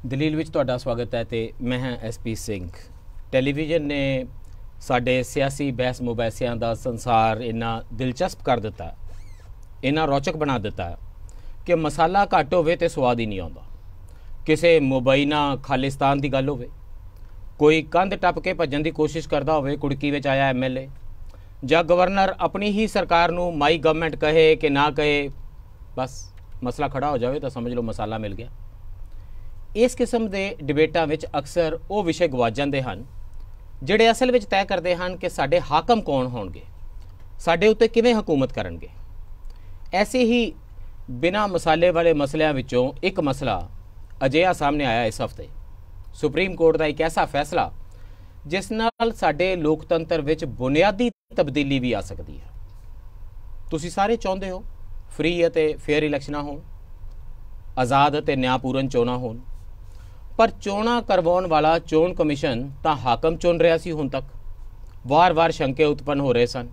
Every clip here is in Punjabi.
ਦਲੀਲ ਵਿੱਚ ਤੁਹਾਡਾ ਸਵਾਗਤ ਹੈ ਤੇ ਮੈਂ ਹਾਂ ਐਸਪੀ ਸਿੰਘ। ਟੈਲੀਵਿਜ਼ਨ ਨੇ ਸਾਡੇ ਸਿਆਸੀ ਬਹਿਸ ਮੁਬੈਸਿਆਂ ਦਾ ਸੰਸਾਰ ਇੰਨਾ ਦਿਲਚਸਪ ਕਰ ਦਿੱਤਾ, ਇੰਨਾ ਰੌਚਕ ਬਣਾ ਦਿੱਤਾ ਕਿ ਮਸਾਲਾ ਘੱਟ ਹੋਵੇ ਤੇ ਸਵਾਦ ਹੀ ਨਹੀਂ ਆਉਂਦਾ। ਕਿਸੇ ਮੁਬੈਨਾ ਖਾਲਿਸਤਾਨ ਦੀ ਗੱਲ ਹੋਵੇ, ਕੋਈ ਕੰਧ ਟੱਪ ਕੇ ਭੱਜਣ ਦੀ ਕੋਸ਼ਿਸ਼ ਕਰਦਾ ਹੋਵੇ ਕੁੜਕੀ ਵਿੱਚ ਆਇਆ ਐਮਐਲਏ, ਜਾਂ ਗਵਰਨਰ ਆਪਣੀ ਹੀ ਸਰਕਾਰ ਨੂੰ ਮਾਈ ਗਵਰਨਮੈਂਟ ਕਹੇ ਕਿ ਨਾ ਕਹੇ, ਬਸ ਮਸਲਾ ਖੜਾ ਹੋ ਜਾਵੇ ਤਾਂ ਸਮਝ ਲਓ ਮਸਾਲਾ ਮਿਲ ਗਿਆ। ਇਸ ਕਿਸਮ ਦੇ ਡਿਬੇਟਾਂ ਵਿੱਚ ਅਕਸਰ ਉਹ ਵਿਸ਼ੇ ਗਵਾਚ ਜਾਂਦੇ ਹਨ ਜਿਹੜੇ ਅਸਲ ਵਿੱਚ ਤੈਅ ਕਰਦੇ ਹਨ ਕਿ ਸਾਡੇ ਹਾਕਮ ਕੌਣ ਹੋਣਗੇ, ਸਾਡੇ ਉੱਤੇ ਕਿਵੇਂ ਹਕੂਮਤ ਕਰਨਗੇ। ਐਸੇ ਹੀ ਬਿਨਾਂ ਮਸਾਲੇ ਵਾਲੇ ਮਸਲਿਆਂ ਵਿੱਚੋਂ ਇੱਕ ਮਸਲਾ ਅਜਿਹਾ ਸਾਹਮਣੇ ਆਇਆ ਇਸ ਹਫ਼ਤੇ। ਸੁਪਰੀਮ ਕੋਰਟ ਦਾ ਇੱਕ ਐਸਾ ਫੈਸਲਾ ਜਿਸ ਨਾਲ ਸਾਡੇ ਲੋਕਤੰਤਰ ਵਿੱਚ ਬੁਨਿਆਦੀ ਤਬਦੀਲੀ ਵੀ ਆ ਸਕਦੀ ਹੈ। ਤੁਸੀਂ ਸਾਰੇ ਚਾਹੁੰਦੇ ਹੋ ਫ੍ਰੀ ਅਤੇ ਫੇਅਰ ਇਲੈਕਸ਼ਨਾਂ ਹੋਣ, ਆਜ਼ਾਦ ਅਤੇ ਨਿਆਂਪੂਰਨ ਚੋਣਾਂ ਹੋਣ, ਪਰ ਚੋਣਾਂ ਕਰਵਾਉਣ ਵਾਲਾ ਚੋਣ ਕਮਿਸ਼ਨ ਤਾਂ ਹਾਕਮ ਚੁਣ ਰਿਹਾ ਸੀ। ਹੁਣ ਤੱਕ ਵਾਰ-ਵਾਰ ਸ਼ੰਕੇ ਉਤਪੰਨ ਹੋ ਰਹੇ ਸਨ।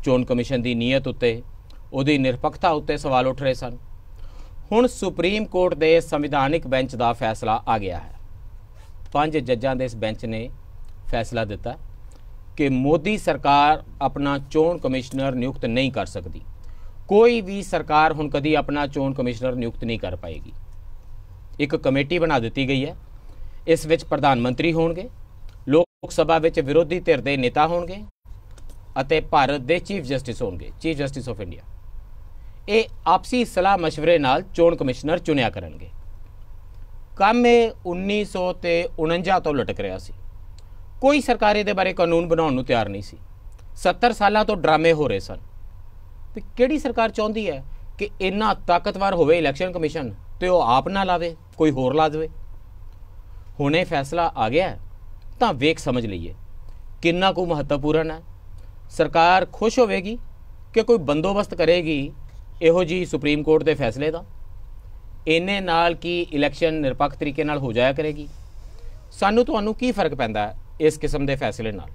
ਚੋਣ ਕਮਿਸ਼ਨ ਦੀ ਨੀਅਤ ਉੱਤੇ, ਉਹਦੀ ਨਿਰਪੱਖਤਾ ਉੱਤੇ ਸਵਾਲ ਉੱਠ ਰਹੇ ਸਨ। ਹੁਣ ਸੁਪਰੀਮ ਕੋਰਟ ਦੇ ਸੰਵਿਧਾਨਿਕ ਬੈਂਚ ਦਾ ਫੈਸਲਾ ਆ ਗਿਆ ਹੈ। 5 ਜੱਜਾਂ ਦੇ ਇਸ ਬੈਂਚ ਨੇ ਫੈਸਲਾ ਦਿੱਤਾ ਕਿ ਮੋਦੀ ਸਰਕਾਰ ਆਪਣਾ ਚੋਣ ਕਮਿਸ਼ਨਰ ਨਿਯੁਕਤ ਨਹੀਂ ਕਰ ਸਕਦੀ। ਕੋਈ ਵੀ ਸਰਕਾਰ ਹੁਣ ਕਦੀ ਆਪਣਾ ਚੋਣ ਕਮਿਸ਼ਨਰ ਨਿਯੁਕਤ ਨਹੀਂ ਕਰ ਪਾਏਗੀ। ਇੱਕ ਕਮੇਟੀ ਬਣਾ ਦਿੱਤੀ ਗਈ ਹੈ। ਇਸ ਵਿੱਚ ਪ੍ਰਧਾਨ ਮੰਤਰੀ ਹੋਣਗੇ, ਲੋਕ ਸਭਾ ਵਿੱਚ ਵਿਰੋਧੀ ਧਿਰ ਦੇ ਨੇਤਾ ਹੋਣਗੇ ਅਤੇ ਭਾਰਤ ਦੇ ਚੀਫ ਜਸਟਿਸ ਹੋਣਗੇ, ਚੀਫ ਜਸਟਿਸ ਆਫ ਇੰਡੀਆ। ਇਹ ਆਪਸੀ ਸਲਾਹ ਮਸ਼ਵਰੇ ਨਾਲ ਚੋਣ ਕਮਿਸ਼ਨਰ ਚੁਣਿਆ ਕਰਨਗੇ। ਕੰਮ ਇਹ 1949 ਤੋਂ ਲਟਕ ਰਿਹਾ ਸੀ। ਕੋਈ ਸਰਕਾਰ ਇਹਦੇ ਬਾਰੇ ਕਾਨੂੰਨ ਬਣਾਉਣ ਨੂੰ ਤਿਆਰ ਨਹੀਂ ਸੀ। 70 ਸਾਲਾਂ ਤੋਂ ਡਰਾਮੇ ਹੋ ਰਹੇ ਸਨ। ਤੇ ਕਿਹੜੀ ਸਰਕਾਰ ਚਾਹੁੰਦੀ ਹੈ ਕਿ ਇੰਨਾ ਤਾਕਤਵਰ ਹੋਵੇ ਇਲੈਕਸ਼ਨ ਕਮਿਸ਼ਨ ਤੇ ਉਹ ਆਪ ਨਾ ਲਾਵੇ, ਕੋਈ ਹੋਰ ਲਾ ਦੇਵੇ। ਹੁਣ ਇਹ ਫੈਸਲਾ ਆ ਗਿਆ ਤਾਂ ਵੇਖ ਸਮਝ ਲਈਏ ਕਿੰਨਾ ਕੁ ਮਹੱਤਵਪੂਰਨ ਹੈ। ਸਰਕਾਰ ਖੁਸ਼ ਹੋਵੇਗੀ ਕਿ ਕੋਈ ਬੰਦੋਬਸਤ ਕਰੇਗੀ ਇਹੋ ਜੀ ਸੁਪਰੀਮ ਕੋਰਟ ਦੇ ਫੈਸਲੇ ਦਾ। ਇਹਨੇ ਨਾਲ ਕੀ ਇਲੈਕਸ਼ਨ ਨਿਰਪੱਖ ਤਰੀਕੇ ਨਾਲ ਹੋ ਜਾਇਆ ਕਰੇਗੀ। ਸਾਨੂੰ ਤੁਹਾਨੂੰ ਕੀ ਫਰਕ ਪੈਂਦਾ ਹੈ ਇਸ ਕਿਸਮ ਦੇ ਫੈਸਲੇ ਨਾਲ।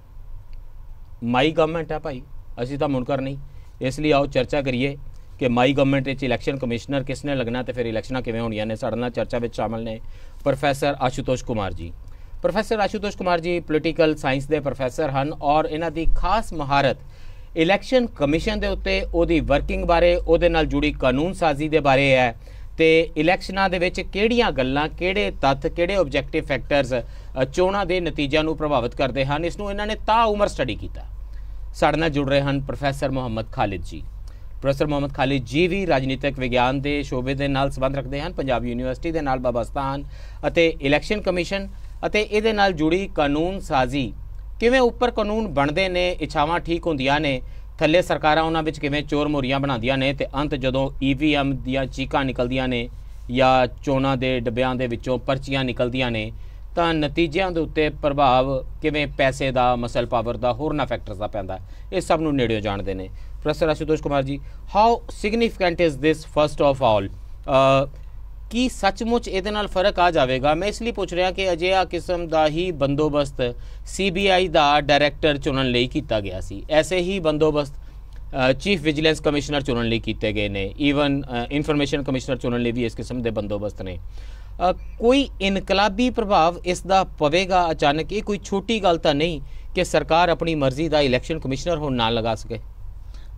ਮਾਈ ਗਵਰਨਮੈਂਟ ਹੈ ਭਾਈ, ਅਸੀਂ ਤਾਂ ਮੁਨਕਰ ਨਹੀਂ। ਇਸ ਲਈ ਆਓ ਚਰਚਾ ਕਰੀਏ ਕਿ ਮਾਈ ਗਵਰਨਮੈਂਟ ਵਿੱਚ ਇਲੈਕਸ਼ਨ ਕਮਿਸ਼ਨਰ ਕਿਸ ਨੇ ਲੱਗਣਾ ਤੇ ਫਿਰ ਇਲੈਕਸ਼ਨਾਂ ਕਿਵੇਂ ਹੋਣੀਆਂ ਨੇ। ਸਾਡੇ ਨਾਲ ਚਰਚਾ ਵਿੱਚ ਸ਼ਾਮਲ ਨੇ ਪ੍ਰੋਫੈਸਰ ਆਸ਼ੂਤੋਸ਼ ਕੁਮਾਰ ਜੀ। ਪ੍ਰੋਫੈਸਰ ਆਸ਼ੂਤੋਸ਼ ਕੁਮਾਰ ਜੀ ਪੋਲੀਟੀਕਲ ਸਾਇੰਸ ਦੇ ਪ੍ਰੋਫੈਸਰ ਹਨ ਔਰ ਇਹਨਾਂ ਦੀ ਖਾਸ ਮਹਾਰਤ ਇਲੈਕਸ਼ਨ ਕਮਿਸ਼ਨ ਦੇ ਉੱਤੇ, ਉਹਦੀ ਵਰਕਿੰਗ ਬਾਰੇ, ਉਹਦੇ ਨਾਲ ਜੁੜੀ ਕਾਨੂੰਨ ਸਾਜ਼ੀ ਦੇ ਬਾਰੇ ਹੈ ਤੇ ਇਲੈਕਸ਼ਨਾਂ ਦੇ ਵਿੱਚ ਕਿਹੜੀਆਂ ਗੱਲਾਂ, ਕਿਹੜੇ ਤੱਥ, ਕਿਹੜੇ ਆਬਜੈਕਟਿਵ ਫੈਕਟਰਸ ਚੋਣਾਂ ਦੇ ਨਤੀਜਿਆਂ ਨੂੰ ਪ੍ਰਭਾਵਿਤ ਕਰਦੇ ਹਨ। ਇਸ ਨੂੰ ਇਹਨਾਂ ਨੇ ਤਾ ਉਮਰ ਸਟੱਡੀ ਕੀਤਾ। ਸਾਡੇ ਨਾਲ ਜੁੜ ਰਹੇ ਹਨ ਪ੍ਰੋਫੈਸਰ ਮੁਹੰਮਦ ਖਾਲਿਦ ਜੀ। ਪ੍ਰੋਫੈਸਰ ਮੁਹੰਮਦ ਖਾਲਿਦ ਜੀ ਵੀ ਰਾਜਨੀਤਿਕ ਵਿਗਿਆਨ ਦੇ ਸ਼ੋਬੇ ਦੇ ਨਾਲ ਸੰਬੰਧ ਰੱਖਦੇ ਹਨ, ਪੰਜਾਬ ਯੂਨੀਵਰਸਿਟੀ ਦੇ ਨਾਲ ਵਾਬਸਤਾ ਹਨ ਅਤੇ ਇਲੈਕਸ਼ਨ ਕਮਿਸ਼ਨ ਅਤੇ ਇਹਦੇ ਨਾਲ ਜੁੜੀ ਕਾਨੂੰਨ ਸਾਜ਼ੀ, ਕਿਵੇਂ ਉੱਪਰ ਕਾਨੂੰਨ ਬਣਦੇ ਨੇ, ਇੱਛਾਵਾਂ ਠੀਕ ਹੁੰਦੀਆਂ ਨੇ, ਥੱਲੇ ਸਰਕਾਰਾਂ ਉਹਨਾਂ ਵਿੱਚ ਕਿਵੇਂ ਚੋਰ ਮੋਰੀਆਂ ਬਣਾਉਂਦੀਆਂ ਨੇ ਤੇ ਅੰਤ ਜਦੋਂ EVM ਦੀਆਂ ਚੀਕਾਂ ਨਿਕਲਦੀਆਂ ਨੇ ਜਾਂ ਚੋਣਾਂ ਦੇ ਡੱਬਿਆਂ ਦੇ ਵਿੱਚੋਂ ਪਰਚੀਆਂ ਨਿਕਲਦੀਆਂ ਨੇ ਤਾਂ ਨਤੀਜਿਆਂ ਦੇ ਉੱਤੇ ਪ੍ਰਭਾਵ ਕਿਵੇਂ ਪੈਸੇ ਦਾ, ਮਸਲ ਪਾਵਰ ਦਾ, ਹੋਰਨਾਂ ਫੈਕਟਰਸ ਦਾ ਪੈਂਦਾ। ਇਹ ਸਭ ਨੂੰ ਨੇੜਿਓਂ ਜਾਣਦੇ ਨੇ। Professor Ashutosh Kumar ji, how significant is this first of all? ਕੀ ਸੱਚਮੁੱਚ ਇਹਦੇ ਨਾਲ ਫਰਕ ਆ ਜਾਵੇਗਾ? ਮੈਂ ਇਸ ਲਈ ਪੁੱਛ ਰਿਹਾ ਕਿ ਅਜਿਹਾ ਕਿਸਮ ਦਾ ਹੀ ਬੰਦੋਬਸਤ CBI ਦਾ ਡਾਇਰੈਕਟਰ ਚੁਣਨ ਲਈ ਕੀਤਾ ਗਿਆ ਸੀ। ਐਸੇ ਹੀ ਬੰਦੋਬਸਤ ਚੀਫ ਵਿਜੀਲੈਂਸ ਕਮਿਸ਼ਨਰ ਚੁਣਨ ਲਈ ਕੀਤੇ ਗਏ ਨੇ। ਈਵਨ ਇਨਫੋਰਮੇਸ਼ਨ ਕਮਿਸ਼ਨਰ ਚੁਣਨ ਲਈ ਵੀ ਇਸ ਕਿਸਮ ਦੇ ਬੰਦੋਬਸਤ ਨੇ। ਕੋਈ ਇਨਕਲਾਬੀ ਪ੍ਰਭਾਵ ਇਸ ਦਾ ਪਵੇਗਾ ਅਚਾਨਕ? ਇਹ ਕੋਈ ਛੋਟੀ ਗੱਲ ਤਾਂ ਨਹੀਂ कि सरकार अपनी मर्जी का इलेक्शन कमिश्नर हो ना लगा सके?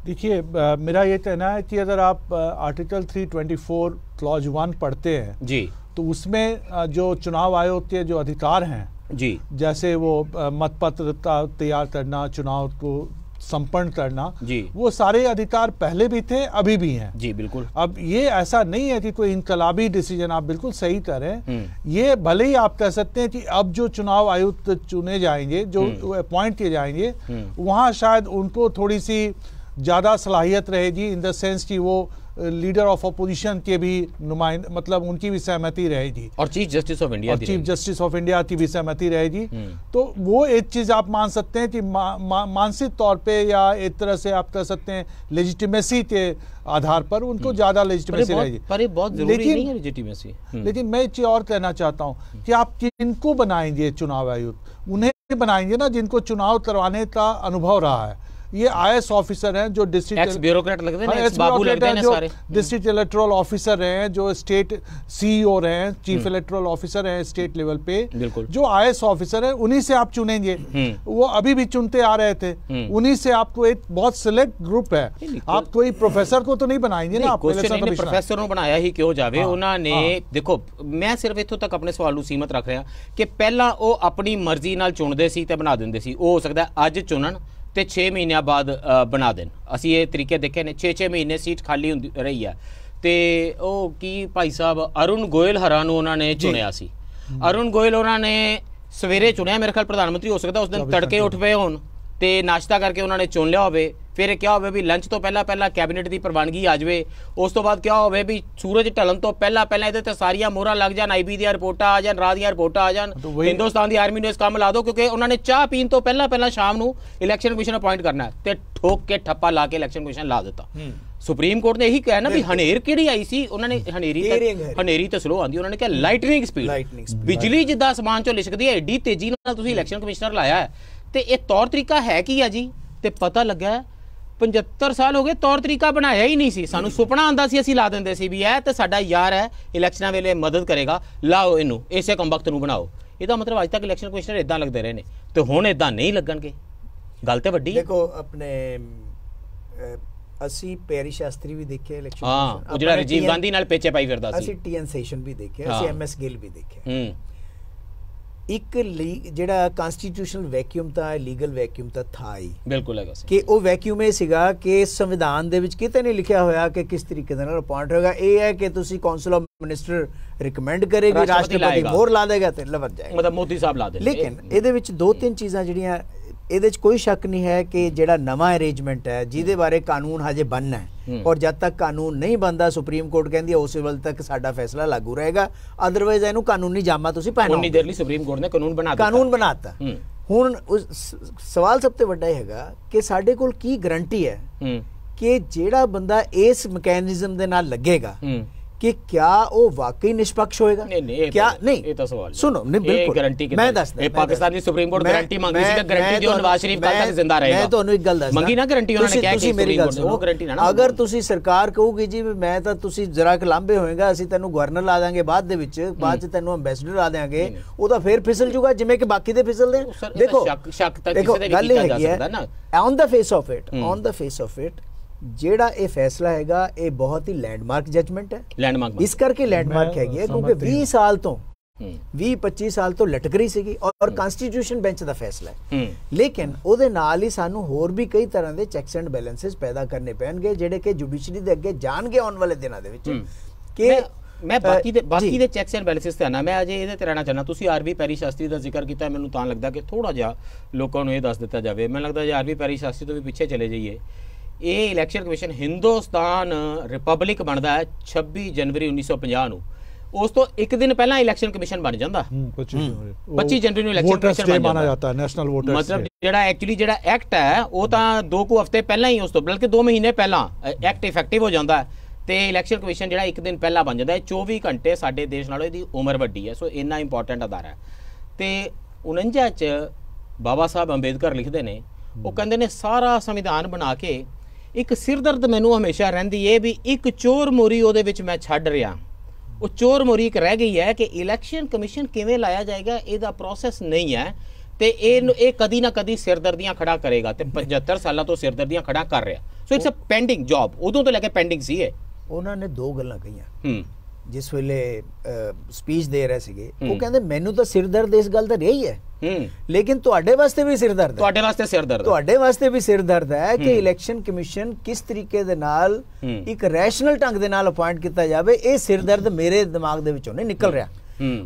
देखिए, मेरा ये कहना है कि अगर आप आर्टिकल 324 क्लॉज 1 पढ़ते हैं जी, तो उसमें जो चुनाव आयोग के जो अधिकार हैं जी, जैसे वो मतपत्र तैयार करना, चुनाव को संपन्न करना जी, वो सारे अधिकार पहले भी थे, अभी भी हैं जी। बिल्कुल। अब ये ऐसा नहीं है कि कोई इनकलाबी डिसीजन, आप बिल्कुल सही करें। ये भले ही आप कह सकते हैं कि अब जो चुनाव आयुक्त चुने जाएंगे, जो अपॉइंट किए जाएंगे, वहां शायद उनको थोड़ी सी ज्यादा सलाहियत रहेगी, इन द सेंस कि वो लीडर ऑफ अपोजिशन के भी नुमाइंद, मतलब उनकी भी सहमति रहेगी और chief justice of India, chief justice of India की भी सहमति रहेगी। तो वो एक चीज आप मान सकते हैं कि मानसिक तौर पे या एक तरह से आप कह सकते हैं लेजिटिमेसी के आधार पर उनको ज्यादा लेजिटिमेसी रहेगी। पर ये बहुत जरूरी नहीं है लेजिटिमेसी। लेकिन मैं एक चीज और कहना चाहता हूँ कि आप किनको बनाएंगे चुनाव आयुक्त? उन्हें बनाएंगे ना जिनको चुनाव करवाने का अनुभव रहा है। ये IAS ऑफिसर हैं जो डिस्ट्रिक्ट ब्यूरोक्रेट लगते हैं, बाबू लगते हैं सारे, डिस्ट्रिक्ट इलेक्टोरल ऑफिसर रहे हैं, जो स्टेट CEO रहे हैं, चीफ इलेक्टोरल ऑफिसर हैं स्टेट लेवल पे, जो IAS ऑफिसर है उन्हीं से आप चुनेंगे। वो अभी भी चुनते आ रहे थे, उन्हीं से आपको एक बहुत सिलेक्ट ग्रुप है, आप कोई प्रोफेसर को तो नहीं बनाएंगे ना। प्रोफेसर ਨੂੰ ਬਣਾਇਆ ਹੀ ਕਿਉਂ ਜਾਵੇ, ਉਹਨਾਂ ਨੇ ਦੇਖੋ ਮੈਂ ਸਿਰਫ ਇੱਥੋਂ ਤੱਕ ਆਪਣੇ ਸਵਾਲ ਨੂੰ ਸੀਮਤ ਰੱਖ ਰਿਹਾ ਕਿ ਪਹਿਲਾਂ ਉਹ ਆਪਣੀ ਮਰਜ਼ੀ ਨਾਲ ਚੁਣਦੇ ਸੀ ਤੇ ਬਣਾ ਦਿੰਦੇ ਸੀ, ਉਹ ਹੋ ਸਕਦਾ ਅੱਜ ਚੁਣਨ ਤੇ 6 ਮਹੀਨਿਆਂ ਬਾਅਦ ਬਣਾ ਦੇਣ। ਅਸੀਂ ਇਹ ਤਰੀਕੇ ਦੇਖੇ ਨੇ, 6 ਮਹੀਨੇ ਸੀਟ ਖਾਲੀ ਹੁੰਦੀ ਰਹੀ ਹੈ ਤੇ ਉਹ ਕੀ ਭਾਈ ਸਾਹਿਬ ਅਰੁਣ ਗੋਇਲ ਹਰਾਂ ਨੂੰ ਉਹਨਾਂ ਨੇ ਚੁਣਿਆ ਸੀ। ਅਰੁਣ ਗੋਇਲ ਉਹਨਾਂ ਨੇ ਸਵੇਰੇ ਚੁਣਿਆ, ਮੇਰੇ ਖਿਆਲ ਪ੍ਰਧਾਨ ਮੰਤਰੀ ਹੋ ਸਕਦਾ ਉਸ ਦਿਨ ਤੜਕੇ ਉੱਠ ਪਏ ਹੋਣ ਤੇ ਨਾਸ਼ਤਾ ਕਰਕੇ ਉਹਨਾਂ ਨੇ ਚੁਣ ਲਿਆ ਹੋਵੇ, ਫਿਰ क्या होवे भी लंच तो पहला कैबिनेट की प्रवानगी आ जाए, उस तो बाद क्या होवे भी सूरज ढलन तो पहला ये सारिया मोहर लग जान, IB दी रिपोर्ट आ जान, रात दी रिपोर्ट आ जान, हिंदुस्तान की आर्मी ने इस काम ला दो, क्योंकि उन्होंने चाह पीन तो पहला शाम को इलैक्शन कमिशन अपॉइंट करना है ते ठोक के ठप्पा ला के इलैक्शन कमिशन ला दिता। सुप्रीम कोर्ट ने यही कहा ना भी हनेर किहड़ी आई सी, उन्होंने हनेरी तो स्लो आंदी, उन्होंने कहा लाइटनिंग स्पीड, बिजली जिद्दां आसमान चों लिशकदी है एडी तेजी नाल तुसीं इलैक्शन कमिश्नर लाया है, ते ये तौर तरीका है की है जी, ते पता लगा 75 साल हो गए तौर तरीका बनाया ही नहीं सी, सानू सुपना आंदा सी, असीं ला दिंदे सी भी है ते साडा यार है इलैक्शनां वेले मदद करेगा, लाओ इनू इसे कम वक्त नूं बनाओ। ਇਹਦਾ ਮਤਲਬ ਅੱਜ ਤੱਕ ਇਲੈਕਸ਼ਨ ਕਮਿਸ਼ਨਰ ਇਦਾਂ ਲੱਗਦੇ ਰਹੇ ਨੇ ਤੇ ਹੁਣ ਇਦਾਂ ਨਹੀਂ ਲੱਗਣਗੇ, ਗੱਲ ਤੇ ਵੱਡੀ ਹੈ। ਦੇਖੋ ਆਪਣੇ ਅਸੀਂ ਪੈਰੀ ਸ਼ਾਸਤਰੀ ਵੀ ਦੇਖਿਆ ਇਲੈਕਸ਼ਨ, ਹਾਂ ਉਹ ਜਿਹੜਾ ਰਾਜੀਵ ਗਾਂਧੀ ਨਾਲ ਪੇਚੇ ਪਾਈ ਫਿਰਦਾ ਸੀ, ਅਸੀਂ TN ਸੈਸ਼ਨ ਵੀ ਦੇਖਿਆ, ਅਸੀਂ MS ਗਿੱਲ ਵੀ ਦੇਖਿਆ। ਇੱਕ ਜਿਹੜਾ ਕਨਸਟੀਟਿਊਸ਼ਨਲ ਵੈਕਿਊਮ ਤਾਂ ਲੀਗਲ ਵੈਕਿਊਮ ਤਾਂ ਥਾ ਹੀ ਬਿਲਕੁਲ ਹੈਗਾ ਸੀ, ਕਿ ਉਹ ਵੈਕਿਊਮ ਇਹ ਸੀਗਾ ਕਿ ਸੰਵਿਧਾਨ ਦੇ ਵਿੱਚ ਕਿਤੇ ਨਹੀਂ ਲਿਖਿਆ ਹੋਇਆ ਕਿ ਕਿਸ ਤਰੀਕੇ ਦੇ ਨਾਲ ਅਪਾਇੰਟ ਹੋਏਗਾ, ਇਹ ਹੈ ਕਿ ਤੁਸੀਂ ਕਾਉਂਸਲ ਆਫ ਮਿਨਿਸਟਰ ਰਿਕਮੈਂਡ ਕਰੇਗੀ, ਰਾਸ਼ਟਰਪਤੀ ਮੋਹਰ ਲਾ ਦੇਗਾ ਤੇ ਲਵਰ ਜਾਏਗਾ, ਮਤਲਬ ਮੋਦੀ ਸਾਹਿਬ ਲਾ ਦੇ। ਲੇਕਿਨ ਇਹਦੇ ਵਿੱਚ ਦੋ ਤਿੰਨ ਚੀਜ਼ਾਂ ਜਿਹੜੀਆਂ ਇਹਦੇ 'ਚ ਕੋਈ ਸ਼ੱਕ ਨਹੀਂ ਹੈ ਕਿ ਜਿਹੜਾ ਨਵਾਂ ਅਰੇਂਜਮੈਂਟ ਹੈ ਜਿਹਦੇ ਬਾਰੇ ਕਾਨੂੰਨ ਹਜੇ ਬਣਨਾ ਹੈ, ਔਰ ਜਦ ਤੱਕ ਕਾਨੂੰਨ ਨਹੀਂ ਬਣਦਾ ਸੁਪਰੀਮ ਕੋਰਟ ਕਹਿੰਦੀ ਹੈ ਉਸ ਵੇਲੇ ਤੱਕ ਸਾਡਾ ਫੈਸਲਾ ਲਾਗੂ ਰਹੇਗਾ, ਅਦਰਵਾਈਜ਼ ਇਹਨੂੰ ਕਾਨੂੰਨੀ ਜਾਮਾ ਤੁਸੀਂ ਪਹਿਨਾਓ। ਉਨੀ ਦੇਰ ਲਈ ਸੁਪਰੀਮ ਕੋਰਟ ਨੇ ਕਾਨੂੰਨ ਬਣਾਤਾ। ਹੁਣ ਸਵਾਲ ਸਭ ਤੋਂ ਵੱਡਾ ਇਹ ਹੈਗਾ ਕਿ ਸਾਡੇ ਕੋਲ ਕੀ ਗਰੰਟੀ ਹੈ ਕਿ ਜਿਹੜਾ ਬੰਦਾ ਇਸ ਮੈਕੈਨਿਜ਼ਮ ਦੇ ਨਾਲ ਲੱਗੇਗਾ कि क्या वो वाकई निष्पक्ष होएगा? क्या नहीं, ये तो सवाल सुनो नहीं, बिल्कुल गारंटी मैं दसदा ये पाकिस्तान दी सुप्रीम कोर्ट गारंटी मांगी सी कि गारंटी दियो नवाज शरीफ कल तक जिंदा रहेगा। मैं ਤੁਹਾਨੂੰ ਇੱਕ ਗੱਲ ਦੱਸਦਾ, ਮੰਗੀ ਨਾ गारंटी ਉਹਨਾਂ ਨੇ ਕਿਹਾ ਕਿ ਸੁਪਰੀਮ ਕੋਰਟ ਉਹ गारंटी ਨਾ, ਅਗਰ ਤੁਸੀਂ ਸਰਕਾਰ ਕਹੂਗੀ ਜੀ ਮੈਂ ਤਾਂ ਤੁਸੀਂ ਜ਼ਰਾ ਕੁ ਲਾਂਬੇ ਹੋਏਗਾ, ਅਸੀਂ ਤੈਨੂੰ ਗਵਰਨਰ ਲਾ ਦਾਂਗੇ ਬਾਅਦ ਦੇ ਵਿੱਚ, ਬਾਅਦ ਚ ਤੈਨੂੰ ਐਮਬੈਸਡਰ ਲਾ ਦੇਾਂਗੇ, ਉਹ ਤਾਂ ਫੇਰ ਫਿਸਲ ਜੂਗਾ ਜਿਵੇਂ ਕਿ ਬਾਕੀ ਦੇ ਫਿਸਲਦੇ। ਦੇਖੋ ਸ਼ੱਕ ਤਾਂ ਕਿਸੇ ਦੇ ਵੀ ਕੀਤਾ ਜਾ ਸਕਦਾ ਨਾ, on the face of it ਜਿਹੜਾ ਇਹ ਫੈਸਲਾ ਹੈਗਾ ਇਹ ਬਹੁਤ ਹੀ ਲੈਂਡਮਾਰਕ ਜਜਮੈਂਟ ਹੈ। ਲੈਂਡਮਾਰਕ ਇਸ ਕਰਕੇ ਲੈਂਡਮਾਰਕ ਹੈਗੀ ਹੈ ਕਿਉਂਕਿ 20 ਸਾਲ ਤੋਂ 20-25 ਸਾਲ ਤੋਂ ਲਟਕ ਰਹੀ ਸੀਗੀ ਔਰ ਕਨਸਟੀਟਿਊਸ਼ਨ ਬੈਂਚ ਦਾ ਫੈਸਲਾ ਹੈ, ਲੇਕਿਨ ਉਹਦੇ ਨਾਲ ਹੀ ਸਾਨੂੰ ਹੋਰ ਵੀ ਕਈ ਤਰ੍ਹਾਂ ਦੇ ਚੈਕਸ ਐਂਡ ਬੈਲੈਂਸਸ ਪੈਦਾ ਕਰਨੇ ਪੈਣਗੇ ਜਿਹੜੇ ਕਿ ਜੁਡੀਸ਼ਰੀ ਦੇ ਅੱਗੇ ਜਾਣਗੇ ਆਉਣ ਵਾਲੇ ਦਿਨਾਂ ਦੇ ਵਿੱਚ। ਕਿ ਮੈਂ ਬਾਕੀ ਦੇ ਚੈਕਸ ਐਂਡ ਬੈਲੈਂਸਸ ਤੇ ਆਣਾ, ਮੈਂ ਅਜੇ ਇਹਦੇ ਤੇ ਰਹਿਣਾ ਚਾਹੁੰਦਾ। ਤੁਸੀਂ ਆਰਵੀ ਪੈਰੀ ਸ਼ਾਸਤਰੀ ਦਾ ਜ਼ਿਕਰ ਕੀਤਾ, ਮੈਨੂੰ ਤਾਂ ਲੱਗਦਾ ਕਿ ਥੋੜਾ ਜਿਹਾ ਲੋਕਾਂ ਨੂੰ ਇਹ ਦੱਸ ਦਿੱਤਾ ਜਾਵੇ। ਮੈਨੂੰ ਲੱਗਦਾ ਜੇ ਆਰਵੀ ਪੈਰੀ ਸ਼ਾਸਤਰੀ ਤੋਂ ਵੀ ਪਿੱਛੇ ਚਲੇ ਜਾਈਏ, ਇਹ ਇਲੈਕਸ਼ਨ ਕਮਿਸ਼ਨ ਹਿੰਦੁਸਤਾਨ ਰਿਪਬਲਿਕ ਬਣਦਾ ਹੈ 26 ਜਨਵਰੀ 1950 ਨੂੰ, ਉਸ ਤੋਂ ਇੱਕ ਦਿਨ ਪਹਿਲਾਂ ਇਲੈਕਸ਼ਨ ਕਮਿਸ਼ਨ ਬਣ ਜਾਂਦਾ, 25 ਜਨਵਰੀ ਨੂੰ ਇਲੈਕਸ਼ਨ ਕਮਿਸ਼ਨ ਬਣ ਜਾਂਦਾ, ਨੈਸ਼ਨਲ ਵੋਟਰਸ ਮਤਲਬ ਜਿਹੜਾ ਐਕਚੁਅਲੀ ਜਿਹੜਾ ਐਕਟ ਹੈ ਉਹ ਤਾਂ 2 ਹਫ਼ਤੇ ਪਹਿਲਾਂ ਹੀ, ਉਸ ਤੋਂ ਬਲਕਿ 2 ਮਹੀਨੇ ਪਹਿਲਾਂ ਐਕਟ ਇਫੈਕਟਿਵ ਹੋ ਜਾਂਦਾ ਹੈ ਤੇ ਇਲੈਕਸ਼ਨ ਕਮਿਸ਼ਨ ਜਿਹੜਾ ਇੱਕ ਦਿਨ ਪਹਿਲਾਂ ਬਣ ਜਾਂਦਾ ਹੈ। 24 ਘੰਟੇ ਸਾਡੇ ਦੇਸ਼ ਨਾਲੋਂ ਇਹਦੀ ਉਮਰ ਵੱਡੀ ਹੈ, ਸੋ ਇੰਨਾ ਇੰਪੋਰਟੈਂਟ ਅਦਾਰਾ ਹੈ। ਤੇ 49 ਚ ਬਾਬਾ ਸਾਹਿਬ ਅੰਬੇਦਕਰ ਲਿਖਦੇ ਨੇ, ਉਹ ਕਹਿੰਦੇ ਨੇ ਸਾਰਾ ਸੰਵਿਧਾਨ ਬਣਾ ਕੇ ਇੱਕ ਸਿਰਦਰਦ ਮੈਨੂੰ ਹਮੇਸ਼ਾ ਰਹਿੰਦੀ ਏ ਵੀ ਇੱਕ ਚੋਰ ਮੋਰੀ ਉਹਦੇ ਵਿੱਚ ਮੈਂ ਛੱਡ ਰਿਹਾ, ਉਹ ਚੋਰ ਮੋਰੀ ਇੱਕ ਰਹਿ ਗਈ ਹੈ ਕਿ ਇਲੈਕਸ਼ਨ ਕਮਿਸ਼ਨ ਕਿਵੇਂ ਲਾਇਆ ਜਾਏਗਾ, ਇਹਦਾ ਪ੍ਰੋਸੈਸ ਨਹੀਂ ਹੈ ਤੇ ਇਹ ਕਦੀ ਨਾ ਕਦੀ ਸਿਰਦਰਦੀਆਂ ਖੜਾ ਕਰੇਗਾ ਤੇ 75 ਸਾਲਾਂ ਤੋਂ ਸਿਰਦਰਦੀਆਂ ਖੜਾ ਕਰ ਰਿਹਾ। So it's a pending job, ਉਦੋਂ ਤੋਂ ਲੈ ਕੇ ਪੈਂਡਿੰਗ ਸੀ ਇਹ। ਉਹਨਾਂ ਨੇ ਦੋ ਗੱਲਾਂ ਕਹੀਆਂ ਜਿਸ ਵੇਲੇ ਸਪੀਚ ਦੇ ਰਹੇ ਸੀਗੇ, ਉਹ ਕਹਿੰਦੇ ਮੈਨੂੰ ਤਾਂ ਸਿਰਦਰਦ ਇਸ ਗੱਲ ਦਾ ਰਹੀ ਹੈ, ਲੇਕਿਨ ਤੁਹਾਡੇ ਵਾਸਤੇ ਵੀ ਸਿਰਦਰਦ ਹੈ, ਤੁਹਾਡੇ ਵਾਸਤੇ ਵੀ ਸਿਰਦਰਦ ਹੈ ਕਿ ਇਲੈਕਸ਼ਨ ਕਮਿਸ਼ਨ ਕਿਸ ਤਰੀਕੇ ਦੇ ਨਾਲ ਇੱਕ ਰੈਸ਼ਨਲ ਢੰਗ ਦੇ ਨਾਲ ਅਪਾਇੰਟ ਕੀਤਾ ਜਾਵੇ। ਇਹ ਸਿਰਦਰਦ ਮੇਰੇ ਦਿਮਾਗ ਦੇ ਵਿੱਚੋਂ ਨਹੀਂ ਨਿਕਲ ਰਿਹਾ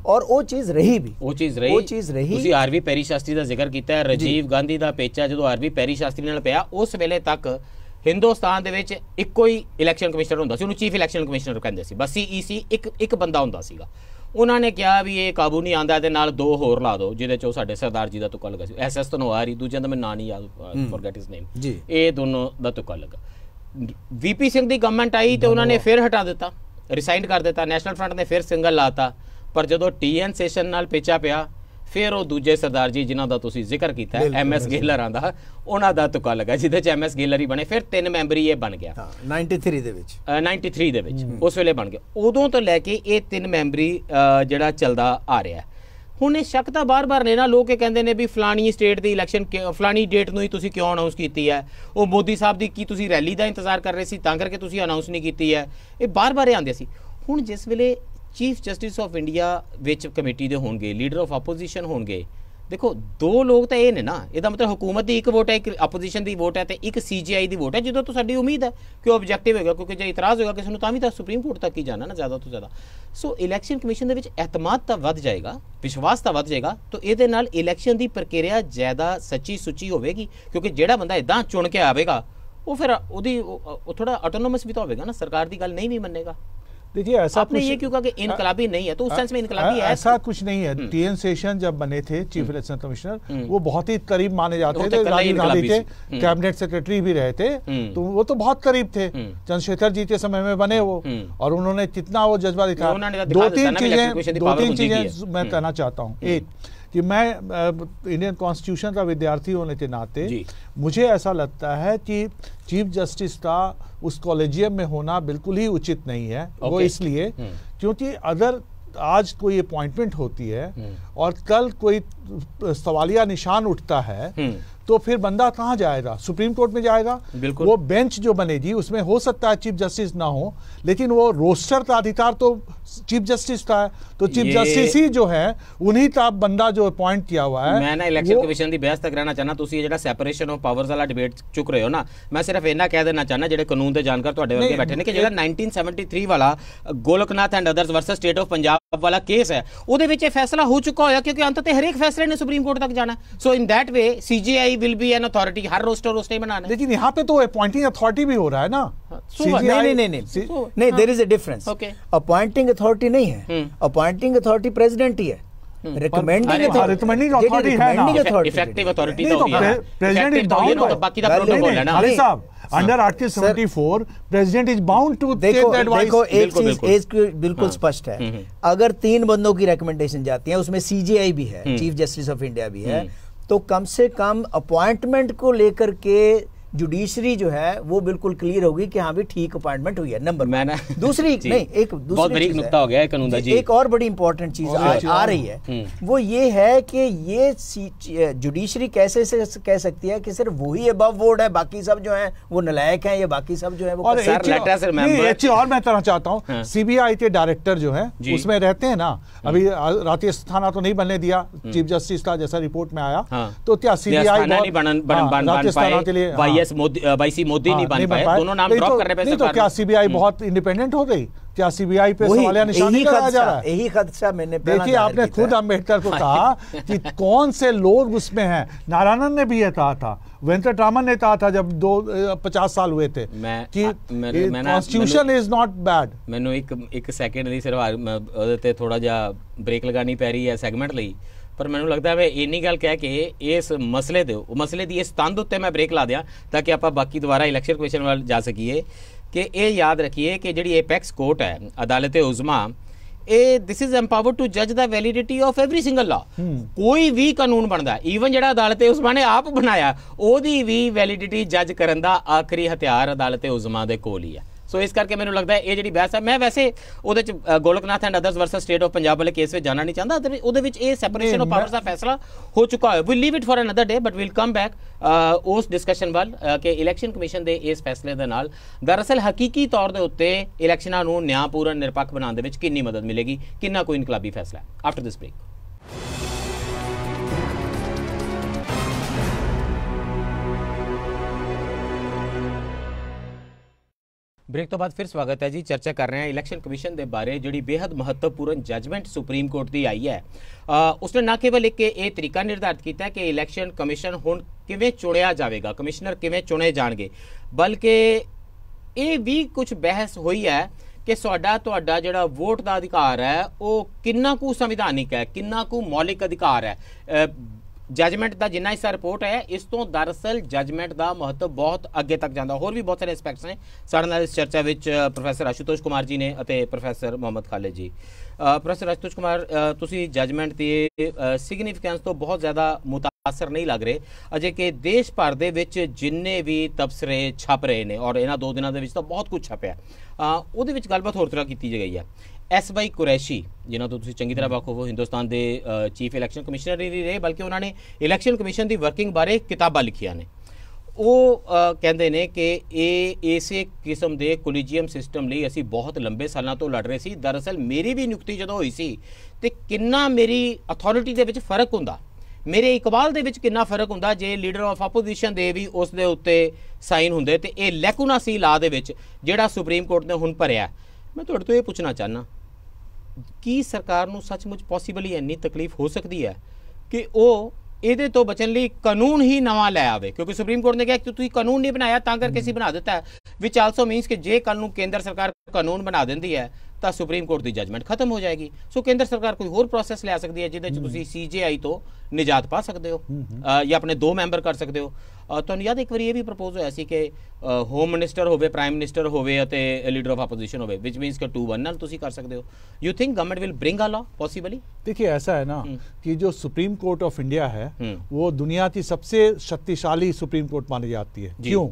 ਔਰ ਉਹ ਚੀਜ਼ ਰਹੀ ਵੀ, ਉਹ ਚੀਜ਼ ਰਹੀ। ਤੁਸੀਂ ਆਰਵੀ ਪੈਰੀ ਸ਼ਾਸਤਰੀ ਦਾ ਜ਼ਿਕਰ ਕੀਤਾ ਹੈ, ਰਾਜੀਵ ਗਾਂਧੀ ਦਾ ਪੇਚਾ ਜਦੋਂ ਆਰਵੀ ਪੈਰੀ ਸ਼ਾਸਤਰੀ ਨਾਲ ਪਿਆ, ਉਸ ਵੇਲੇ ਤੱਕ ਹਿੰਦੁਸਤਾਨ ਦੇ ਵਿੱਚ ਇੱਕੋ ਹੀ ਇਲੈਕਸ਼ਨ ਕਮਿਸ਼ਨਰ ਹੁੰਦਾ ਸੀ, ਉਹਨੂੰ ਚੀਫ ਇਲੈਕਸ਼ਨ ਕਮਿਸ਼ਨਰ ਕਹਿੰਦੇ ਸੀ, ਬਸ CEC ਇੱਕ ਬੰਦਾ ਹੁੰਦਾ ਸੀਗਾ। ਉਹਨਾਂ ਨੇ ਕਿਹਾ ਵੀ ਇਹ ਕਾਬੂ ਨਹੀਂ ਆਉਂਦਾ, ਇਹਦੇ ਨਾਲ 2 ਹੋਰ ਲਾ ਦਿਓ, ਜਿਹਦੇ 'ਚੋਂ ਸਾਡੇ ਸਰਦਾਰ ਜੀ ਦਾ ਤੁੱਕਾ ਲੱਗਾ ਸੀ, SS ਧਨੋਆਰੀ, ਦੂਜਿਆਂ ਦਾ ਮੈਨੂੰ ਨਾਂ ਨਹੀਂ ਯਾਦ, ਫੋਰਗੇਟ ਹਿਸ ਨੇਮ, ਇਹ ਦੋਨੋਂ ਦਾ ਤੁੱਕਾ ਲੱਗਾ। VP ਸਿੰਘ ਦੀ ਗਵਰਨਮੈਂਟ ਆਈ ਤੇ ਉਹਨਾਂ ਨੇ ਫਿਰ ਹਟਾ ਦਿੱਤਾ, ਰਿਸਾਈਨ ਕਰ ਦਿੱਤਾ, ਨੈਸ਼ਨਲ ਫਰੰਟ ਨੇ ਫਿਰ ਸਿੰਗਲ ਲਾਤਾ, ਪਰ ਜਦੋਂ TN ਸੈਸ਼ਨ ਨਾਲ ਪੇਚਾ ਪਿਆ फिर वो दूजे सरदार जी जिन्हों का तुसीं जिक्र किया MS गेलरां दा, उन्हां दा तुक्का लगा जिहदे च MS गेलर ही बने, फिर 3 मैंबरी ये बन गया 93 दे विच 93 दे विच उस वेले बन गया। उदों तो लैके ये 3 मैंबरी जिहड़ा चलदा आ रहा है। हुण ये शक तां बार-बार ने ना, लोग कहते हैं भी फलानी स्टेट दी इलैक्शन फलानी डेट नूं ही तुसीं क्यों अनाउंस कीती है, वो मोदी साहब दी की तुसीं रैली दा इंतजार कर रहे सी तां करके तुसीं अनाउंस नहीं कीती है, ये बार-बार आंदे सी। हुण जिस वेले चीफ जस्टिस ऑफ इंडिया विच कमेटी दे होणगे, लीडर ऑफ अपोजिशन होणगे, देखो 2 लोग तो ये ने ना, इसका मतलब हुकूमत की 1 वोट है, 1 अपोजिशन की वोट है, तो 1 CGI की वोट है, जो तो साडी उम्मीद है कि ऑब्जेक्टिव होगा, क्योंकि जो इतराज़ होगा किसी को तो सुप्रीम कोर्ट तक ही जाना ना ज़्यादा तो ज़्यादा। सो इलैक्शन कमीशन के एतमाद तो वध जाएगा, विश्वास तो वध जाएगा, तो ये इलैक्शन की प्रक्रिया ज़्यादा सच्ची सुची होगी, क्योंकि जोड़ा बंदा इदा चुन के आएगा वो फिर थोड़ा ऑटोनोमस भी तो होगा ना, सरकार की गल नहीं भी मनेगा। देखिए ऐसा आपने ये क्यों कहा कि इनकलाबी नहीं है, तो उस सेंस में इनकलाबी है ऐसा कुछ नहीं है। TN शेषन जब बने थे चीफ इलेक्शन कमिश्नर, वो बहुत ही करीब माने जाते थे, राजीव गांधी थे, कैबिनेट सेक्रेटरी भी रहे थे, तो वो तो बहुत करीब थे। चंद्रशेखर जी के समय में बने वो, और उन्होंने कितना वो जज्बा दिखाया। 2-3 चीजें मैं कहना चाहता हूँ। एक कि मैं इंडियन कॉन्स्टिट्यूशन का विद्यार्थी होने के नाते मुझे ऐसा लगता है कि चीफ जस्टिस का उस कॉलेजियम में होना बिल्कुल ही उचित नहीं है। वो इसलिए क्योंकि अगर आज कोई अपॉइंटमेंट होती है और कल कोई सवालिया निशान उठता है, तो फिर बंदा कहाँ जाएगा? सुप्रीम कोर्ट में जाएगा। वो बेंच जो बनेगी उसमें हो सकता है चीफ जस्टिस ना हो, लेकिन वो रोस्टर का अधिकार तो चीफ जस्टिस का है, तो चीफ जस्टिस ही जो है उन्हीं का बंदा जो अपॉइंट किया हुआ है। मैं ना इलेक्शन कमीशन की बहस तक रहना चाहना, तुसीं जेड़ा सैपरेशन ऑफ पावर्स वाला डिबेट चुक रहे हो ना, मैं सिर्फ इन्ना कह देना चाहना जेडे कानून के जानकार तुहाडे वर्गे बैठे ने कि जेड़ा 1973 वाला Golaknath and others versus state of Punjab वाला केस है, ਉਹਦੇ ਵਿੱਚ ਇਹ फैसला हो चुका होया, क्योंकि अंत ते हर एक फैसले ने सुप्रीम कोर्ट तक जाना। So in that way CGI will be an authority, हर रोस्टर रोस्टर बनाना। लेकिन यहाँ पे तो अपॉइंटिंग अथॉरिटी भी हो रहा है ना। नहीं, there is a difference. Appointing authority नहीं है, अपॉइंटिंग अथॉरिटी प्रेसिडेंट ही है। रिकमेंडिंग अथॉरिटी है ना, इफेक्टिव अथॉरिटी तो प्रेसिडेंट इज बाउंड बाय बाकी दा प्रोटोकॉल है ना खालिद साहब। Under article 74 president is bound to take that advice. देखो एक चीज बिल्कुल स्पष्ट है, अगर 3 बंदों की रिकमेंडेशन जाती है, उसमें CGI भी है, चीफ जस्टिस ऑफ इंडिया भी है, तो कम से कम अपॉइंटमेंट को लेकर के जुडिशरी जो है वो बिल्कुल क्लियर होगी कि हाँ भी ठीक अपॉइंटमेंट हुई है। नंबर दूसरी नहीं, एक बहुत बड़ी नुक्ता हो गया है कानून दा जी। एक और बड़ी इंपॉर्टेंट चीज आ रही है, वो ये है कि ये जुडिशरी कैसे से कह सकती है कि सिर्फ वही अबव बोर्ड है, बाकी सब जो है वो नलायक हैं, या बाकी सब जो है वो। और मैं कहना चाहता हूँ, CBI के डायरेक्टर जो है उसमें रहते हैं ना, अभी राकेश थाना तो नहीं बनने दिया चीफ जस्टिस का, जैसा रिपोर्ट में आया, तो क्या CBI के लिए वाईसी मोदी नहीं बन पाए, दोनों नाम ड्रॉप कर रहे हैं। तो क्या CBI बहुत इंडिपेंडेंट हो गई? क्या CBI पे सवालिया निशान नहीं लगाया जा रहा है? यही खदशा मैंने देखिए, आपने खुद अम्बेडकर को कहा कि कौन से लोग उसमें हैं। नारायणन ने भी ये कहा था, वेंकटरामन ने कहा था जब 50 साल हुए थे कि कॉन्स्टिट्यूशन इज नॉट बैड। मैंने एक सेकंड नहीं सिर्फ थोड़ा जा ब्रेक लगानी पै रही है सेगमेंट ਲਈ, पर मैंने लगता है मैं इन्नी गल कह के इस मसले की इस तंद उत्ते मैं ब्रेक ला दिया, ताकि आप बाकी दोबारा इलैक्शन कमीशन वाल जा सकीए। कि ये याद रखिए कि जी एपेक्स कोर्ट है, अदालत उज़मा, दिस इज एम्पावर्ड टू जज the validity of every single law. कोई भी कानून बनता है, ईवन जो अदालत उज़मा ने आप बनाया, ओदी भी वैलिडिटी जज करने का आखिरी हथियार अदालत उज़मा के कोल ही है। सो इस करके मैंने लगता है ये जी बहस है, मैं वैसे Golaknath and others versus state of Punjab वाले केस में जाना नहीं चाहता, वो सैपरेशन ऑफ पावर्स का फैसला हो चुका है। We leave it for another day, but we'll come back उस डिस्कशन वाल कि इलैक्शन कमीशन के इस फैसले के नाल दरअसल हकीकी तौर के उत्ते इलैक्शनां नूं न्यायपूर्ण निरपक्ष बनाने में कितनी मदद मिलेगी, कितना कोई इनकलाबी फैसला है। आफ्टर दिस ब्रेक ब्रेक तो बाद फिर स्वागत है जी। चर्चा कर रहे हैं इलैक्शन कमीशन के बारे, जी बेहद महत्वपूर्ण जजमेंट सुप्रीम कोर्ट की आई है। उसने ना केवल एक ये तरीका निर्धारित किया है कि इलैक्शन कमीशन हुण किवें चुनिया जाएगा, कमिश्नर किवें चुने जाएंगे, बल्कि ये भी कुछ बहस हुई है कि साडा तुहाडा जिहड़ा वोट का अधिकार है वो कितना कु संविधानिक है, कितना कु मौलिक अधिकार है। ਜਜਮੈਂਟ ਦਾ ਜਿੰਨਾ ਹਿੱਸਾ ਰਿਪੋਰਟ ਹੈ ਇਸ ਤੋਂ ਦਰਅਸਲ ਜਜਮੈਂਟ ਦਾ ਮਹੱਤਵ ਬਹੁਤ ਅੱਗੇ ਤੱਕ ਜਾਂਦਾ। ਹੋਰ ਵੀ ਬਹੁਤ ਸਾਰੇ ਐਸਪੈਕਟਸ ਨੇ। ਸਾਡੇ ਨਾਲ ਇਸ ਚਰਚਾ ਵਿੱਚ ਪ੍ਰੋਫੈਸਰ ਆਸ਼ੂਤੋਸ਼ ਕੁਮਾਰ ਜੀ ਨੇ ਅਤੇ ਪ੍ਰੋਫੈਸਰ ਮੁਹੰਮਦ ਖਾਲਿਦ ਜੀ। ਪ੍ਰੋਫੈਸਰ ਆਸ਼ੂਤੋਸ਼ ਕੁਮਾਰ, ਤੁਸੀਂ ਜਜਮੈਂਟ ਦੀ ਸਿਗਨੀਫੀਕੈਂਸ ਤੋਂ ਬਹੁਤ ਜ਼ਿਆਦਾ ਮੁਤਾਸਰ ਨਹੀਂ ਲੱਗ ਰਹੇ ਅਜੇ ਕਿ ਦੇਸ਼ ਭਰ ਦੇ ਵਿੱਚ ਜਿੰਨੇ ਵੀ ਤਬਸਰੇ ਛਪ ਰਹੇ ਨੇ ਔਰ ਇਹਨਾਂ 2 ਦਿਨਾਂ ਦੇ ਵਿੱਚ ਤਾਂ ਬਹੁਤ ਕੁਝ ਛਪਿਆ, ਉਹਦੇ ਵਿੱਚ ਗੱਲਬਾਤ ਹੋਰ ਤਰ੍ਹਾਂ ਕੀਤੀ ਗਈ ਹੈ। SY ਕੁਰੈਸ਼ੀ ਜਿਨ੍ਹਾਂ ਤੋਂ ਤੁਸੀਂ ਚੰਗੀ ਤਰ੍ਹਾਂ ਵਾਕਫ ਹੋ, ਹਿੰਦੁਸਤਾਨ ਦੇ ਚੀਫ ਇਲੈਕਸ਼ਨ ਕਮਿਸ਼ਨਰ ਹੀ ਰਹੇ ਬਲਕਿ ਉਹਨਾਂ ਨੇ ਇਲੈਕਸ਼ਨ ਕਮਿਸ਼ਨ ਦੀ ਵਰਕਿੰਗ ਬਾਰੇ ਕਿਤਾਬਾਂ ਲਿਖੀਆਂ ਨੇ। ਉਹ ਕਹਿੰਦੇ ਨੇ ਕਿ ਇਹ ਇਸੇ ਕਿਸਮ ਦੇ ਕੋਲੀਜੀਅਮ ਸਿਸਟਮ ਲਈ ਅਸੀਂ ਬਹੁਤ ਲੰਬੇ ਸਾਲਾਂ ਤੋਂ ਲੜ ਰਹੇ ਸੀ। ਦਰਅਸਲ ਮੇਰੀ ਵੀ ਨਿਯੁਕਤੀ ਜਦੋਂ ਹੋਈ ਸੀ ਤੇ ਕਿੰਨਾ ਮੇਰੀ ਅਥਾਰਟੀ ਦੇ ਵਿੱਚ ਫਰਕ ਹੁੰਦਾ, ਮੇਰੇ ਇਕਬਾਲ ਦੇ ਵਿੱਚ ਕਿੰਨਾ ਫਰਕ ਹੁੰਦਾ ਜੇ ਲੀਡਰ ਆਫ ਆਪੋਜੀਸ਼ਨ ਦੇ ਵੀ ਉਸ ਦੇ ਉੱਤੇ ਸਾਈਨ ਹੁੰਦੇ ਤੇ ਇਹ ਲੈਕੂਨਾ ਸੀ ਲਾ ਦੇ ਵਿੱਚ ਜਿਹੜਾ ਸੁਪਰੀਮ ਕੋਰਟ ਨੇ ਹੁਣ ਭਰਿਆ। ਮੈਂ ਤੁਹਾਡੇ ਤੋਂ ਇਹ ਪੁੱਛਣਾ ਚਾਹੁੰਦਾ ਕੀ ਸਰਕਾਰ ਨੂੰ ਸੱਚਮੁੱਚ ਪੋਸੀਬਲੀ ਇੰਨੀ ਤਕਲੀਫ ਹੋ ਸਕਦੀ ਹੈ ਕਿ ਉਹ ਇਹਦੇ ਤੋਂ ਬਚਣ ਲਈ ਕਾਨੂੰਨ ਹੀ ਨਵਾਂ ਲੈ ਆਵੇ? ਕਿਉਂਕਿ ਸੁਪਰੀਮ ਕੋਰਟ ਨੇ ਕਿਹਾ ਕਿ ਤੁਸੀਂ ਕਾਨੂੰਨ ਨਹੀਂ ਬਣਾਇਆ ਤਾਂ ਕਰਕੇ ਅਸੀਂ ਬਣਾ ਦਿੱਤਾ ਹੈ, ਵਿਚ ਆਲਸੋ ਮੀਨਸ ਕਿ ਜੇ ਕੱਲ ਨੂੰ ਕੇਂਦਰ ਸਰਕਾਰ ਕਾਨੂੰਨ ਬਣਾ ਦਿੰਦੀ ਹੈ ਤਾਂ ਸੁਪਰੀਮ ਕੋਰਟ ਦੀ ਜਜਮੈਂਟ ਖਤਮ ਹੋ ਜਾਏਗੀ। ਸੋ ਕੇਂਦਰ ਸਰਕਾਰ ਕੋਈ ਹੋਰ ਪ੍ਰੋਸੈਸ ਲੈ ਸਕਦੀ ਹੈ ਜਿਹਦੇ 'ਚ ਤੁਸੀਂ CJI ਤੋਂ ਨਿਜਾਤ ਪਾ ਸਕਦੇ ਹੋ ਜਾਂ ਆਪਣੇ 2 ਮੈਂਬਰ ਕਰ ਸਕਦੇ ਹੋ। ਤੁਹਾਨੂੰ ਯਾਦ ਇੱਕ ਵਾਰੀ ਇਹ ਵੀ ਪ੍ਰਪੋਜ਼ ਹੋਇਆ ਸੀ ਕਿ ਹੋਮ ਮਿਨਿਸਟਰ ਹੋਵੇ, ਪ੍ਰਾਈਮ ਮਿਨਿਸਟਰ ਹੋਵੇ ਅਤੇ ਲੀਡਰ ਆਫ ਆਪੋजिशन ਹੋਵੇ, विच मीन्स कि 2-1 ਨਾਲ ਤੁਸੀਂ ਕਰ ਸਕਦੇ हो। You think government will bring a law possibly? देखिए ऐसा है ना कि जो सुप्रीम कोर्ट ऑफ इंडिया है वो दुनिया की सबसे शक्तिशाली सुप्रीम कोर्ट मानी जाती है। क्यों?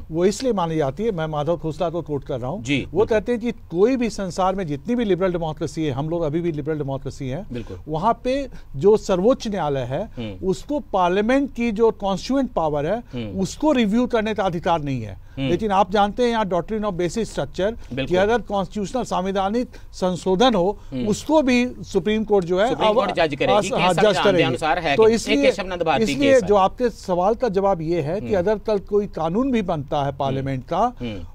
वो इसलिए मानी जाती है, मैं माधव खोसला को कोट कर रहा हूँ, वो कहते हैं कि कोई भी संसार में जितनी भी लिबरल डेमोक्रेसी है, हम लोग अभी भी लिबरल डेमोक्रेसी है, वहां पे जो सर्वोच्च न्यायालय है उसको पार्लियामेंट की जो कॉन्स्टिट्यूएंट पावर है उसको रिव्यू करने का अधिकार नहीं है। लेकिन आप जानते हैं यहाँ डॉक्ट्रिन ऑफ बेसिस स्ट्रक्चर कि अगर कॉन्स्टिट्यूशनल संवैधानिक संशोधन हो उसको भी सुप्रीम कोर्ट जो है जज करेगी। तो इसलिए जो आपके सवाल का जवाब ये है कि अगर कल कोई कानून भी बनता है पार्लियामेंट का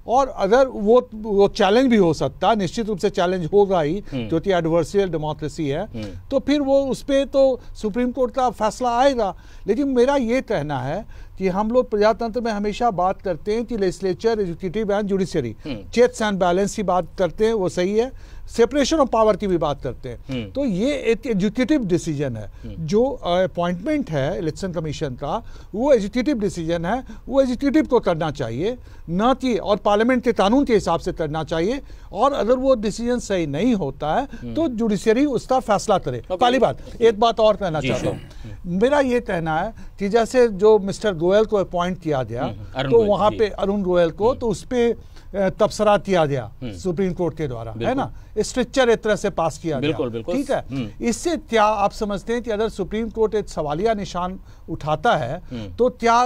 और अगर वो चैलेंज भी हो सकता है, निश्चित रूप से चैलेंज होगा ही क्योंकि एडवर्सरियल डेमोक्रेसी है, तो फिर वो उस पर तो सुप्रीम कोर्ट का फैसला आएगा। लेकिन मेरा ये कहना है कि हम लोग प्रजातंत्र में हमेशा बात करते हैं कि legislature, executive and judiciary checks and balance की बात करते हैं, वो सही है, सेपरेशन ऑफ पावर की भी बात करते हैं। तो ये एक एग्जीक्यूटिव डिसीजन है, जो अपॉइंटमेंट है इलेक्शन कमीशन का वो एग्जीक्यूटिव डिसीजन है, वो एग्जीक्यूटिव को करना चाहिए न कि और पार्लियामेंट के कानून के हिसाब से करना चाहिए। और अगर वो डिसीजन सही नहीं होता है तो जुडिशरी उसका फैसला करे। पहली बात, एक बात और कहना चाहता हूँ, मेरा ये कहना है कि जैसे जो मिस्टर गोयल को अपॉइंट किया गया तो वहां पे अरुण गोयल को तो उस पर तबसरा किया गया सुप्रीम कोर्ट के द्वारा, है ना, स्ट्रक्चर एक तरह से पास किया गया, ठीक है। इससे क्या आप समझते हैं कि अगर सुप्रीम कोर्ट एक सवालिया निशान उठाता है तो क्या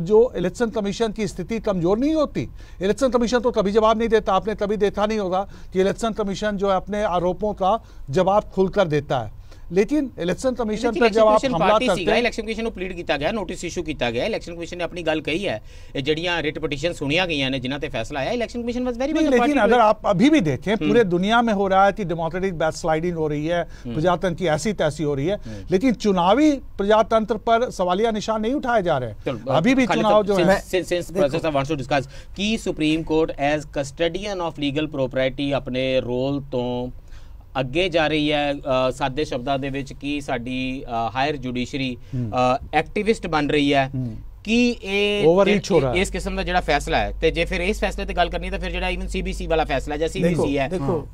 जो इलेक्शन कमीशन की स्थिति कमजोर नहीं होती? इलेक्शन कमीशन तो कभी जवाब नहीं देता, आपने कभी देखा नहीं होगा कि इलेक्शन कमीशन जो है अपने आरोपों का जवाब खुलकर देता है। लेकिन इलेक्शन कमीशन पर जब आप हमला करते हैं, इलेक्शन कमीशन ਨੂੰ ਪਲੀਡ ਕੀਤਾ ਗਿਆ, ਨੋਟਿਸ ਇਸ਼ੂ ਕੀਤਾ ਗਿਆ, ਇਲੈਕਸ਼ਨ ਕਮਿਸ਼ਨ ਨੇ ਆਪਣੀ ਗੱਲ ਕਹੀ ਹੈ, ਇਹ ਜਿਹੜੀਆਂ ਰਿਟ ਪਟੀਸ਼ਨ ਸੁਣੀਆਂ ਗਈਆਂ ਨੇ ਜਿਨ੍ਹਾਂ ਤੇ ਫੈਸਲਾ ਆਇਆ, ਇਲੈक्शन कमीशन वाज वेरी मच। लेकिन अगर आप अभी भी देखें पूरे दुनिया में हो रहा है कि डेमोक्रेटिक बैकस्लाइडिंग हो रही है, प्रजातंत्र की ऐसी तैसी हो रही है, लेकिन चुनावी प्रजातंत्र पर सवालिया निशान नहीं उठाए जा रहे। अभी भी चुनाव जो है, since process I want to discuss की Supreme Court as custodian of legal property अपने रोल तो ਅੱਗੇ ਜਾ ਰਹੀ ਹੈ। ਸਾਦੇ ਸ਼ਬਦਾਂ ਦੇ ਵਿੱਚ ਕੀ ਸਾਡੀ ਹਾਇਰ ਜੁਡੀਸ਼ਰੀ ਐਕਟਿਵਿਸਟ ਬਣ ਰਹੀ ਹੈ ਕਿ ਇਹ ਇਸ ਕਿਸਮ ਦਾ ਜਿਹੜਾ ਫੈਸਲਾ ਹੈ ਤੇ ਜੇ ਫਿਰ ਇਸ ਫੈਸਲੇ ਤੇ ਗੱਲ ਕਰਨੀ ਤਾਂ ਫਿਰ ਜਿਹੜਾ ਇਵਨ CBC ਵਾਲਾ ਫੈਸਲਾ ਜਾਂ CBC ਹੈ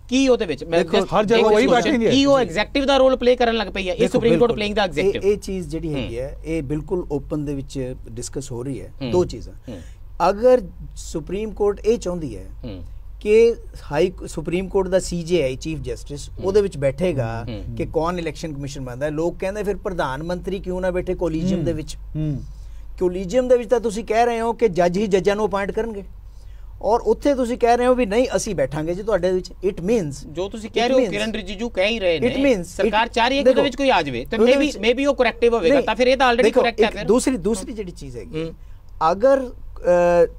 ਕੀ ਉਹਦੇ ਵਿੱਚ ਹਰ ਜਗ੍ਹਾ ਉਹੀ ਬੈਠੀ ਹੈ ਕੀ ਉਹ ਐਗਜ਼ੈਕਟਿਵ ਦਾ ਰੋਲ ਪਲੇ ਕਰਨ ਲੱਗ ਪਈ ਹੈ? ਇਹ ਸੁਪਰੀਮ ਕੋਰਟ ਪਲੇਇੰਗ ਦਾ ਐਗਜ਼ੈਕਟਿਵ ਇਹ ਚੀਜ਼ ਜਿਹੜੀ ਹੈਗੀ ਹੈ ਇਹ ਬਿਲਕੁਲ ਓਪਨ ਦੇ ਵਿੱਚ ਡਿਸਕਸ ਹੋ ਰਹੀ ਹੈ। ਦੋ ਚੀਜ਼ਾਂ, ਅਗਰ ਸੁਪਰੀਮ ਕੋਰਟ ਇਹ ਚਾਹੁੰਦੀ ਹੈ कि हाई सुप्रीम कोर्ट का CJI चीफ जस्टिस ਉਹਦੇ ਵਿੱਚ ਬੈਠੇਗਾ ਕਿ ਕੌਣ ਇਲੈਕਸ਼ਨ ਕਮਿਸ਼ਨ ਬਣਦਾ ਹੈ, ਲੋਕ ਕਹਿੰਦੇ ਫਿਰ ਪ੍ਰਧਾਨ ਮੰਤਰੀ ਕਿਉਂ ਨਾ ਬੈਠੇ ਕੋਲੀਜੀਅਮ ਦੇ ਵਿੱਚ? ਕੋਲੀਜੀਅਮ ਦੇ ਵਿੱਚ ਤਾਂ ਤੁਸੀਂ ਕਹਿ ਰਹੇ ਹੋ ਕਿ ਜੱਜ ਹੀ ਜੱਜਾਂ ਨੂੰ ਅਪਾਇੰਟ ਕਰਨਗੇ ਔਰ ਉੱਥੇ ਤੁਸੀਂ ਕਹਿ ਰਹੇ ਹੋ ਵੀ ਨਹੀਂ ਅਸੀਂ ਬੈਠਾਂਗੇ ਜੀ ਤੁਹਾਡੇ ਵਿੱਚ। ਇਟ ਮੀਨਸ ਜੋ ਤੁਸੀਂ ਕਹਿ ਰਹੇ ਹੋ ਕਿਰਨ ਰਿਜੀਜੂ ਕਹਿ ਹੀ ਰਹੇ ਨੇ, ਸਰਕਾਰ ਚਾਹ ਰਹੀ ਹੈ ਕਿ ਉਹਦੇ ਵਿੱਚ ਕੋਈ ਆ ਜਾਵੇ ਤੇ ਮੇਬੀ ਉਹ ਕਰੈਕਟਿਵ ਹੋਵੇਗਾ ਤਾਂ ਫਿਰ ਇਹ ਤਾਂ ਆਲਰੇਡੀ ਕਰੈਕਟ ਹੈ। ਫਿਰ ਦੂਸਰੀ ਜਿਹੜੀ ਚੀਜ਼ ਹੈਗੀ, ਅਗਰ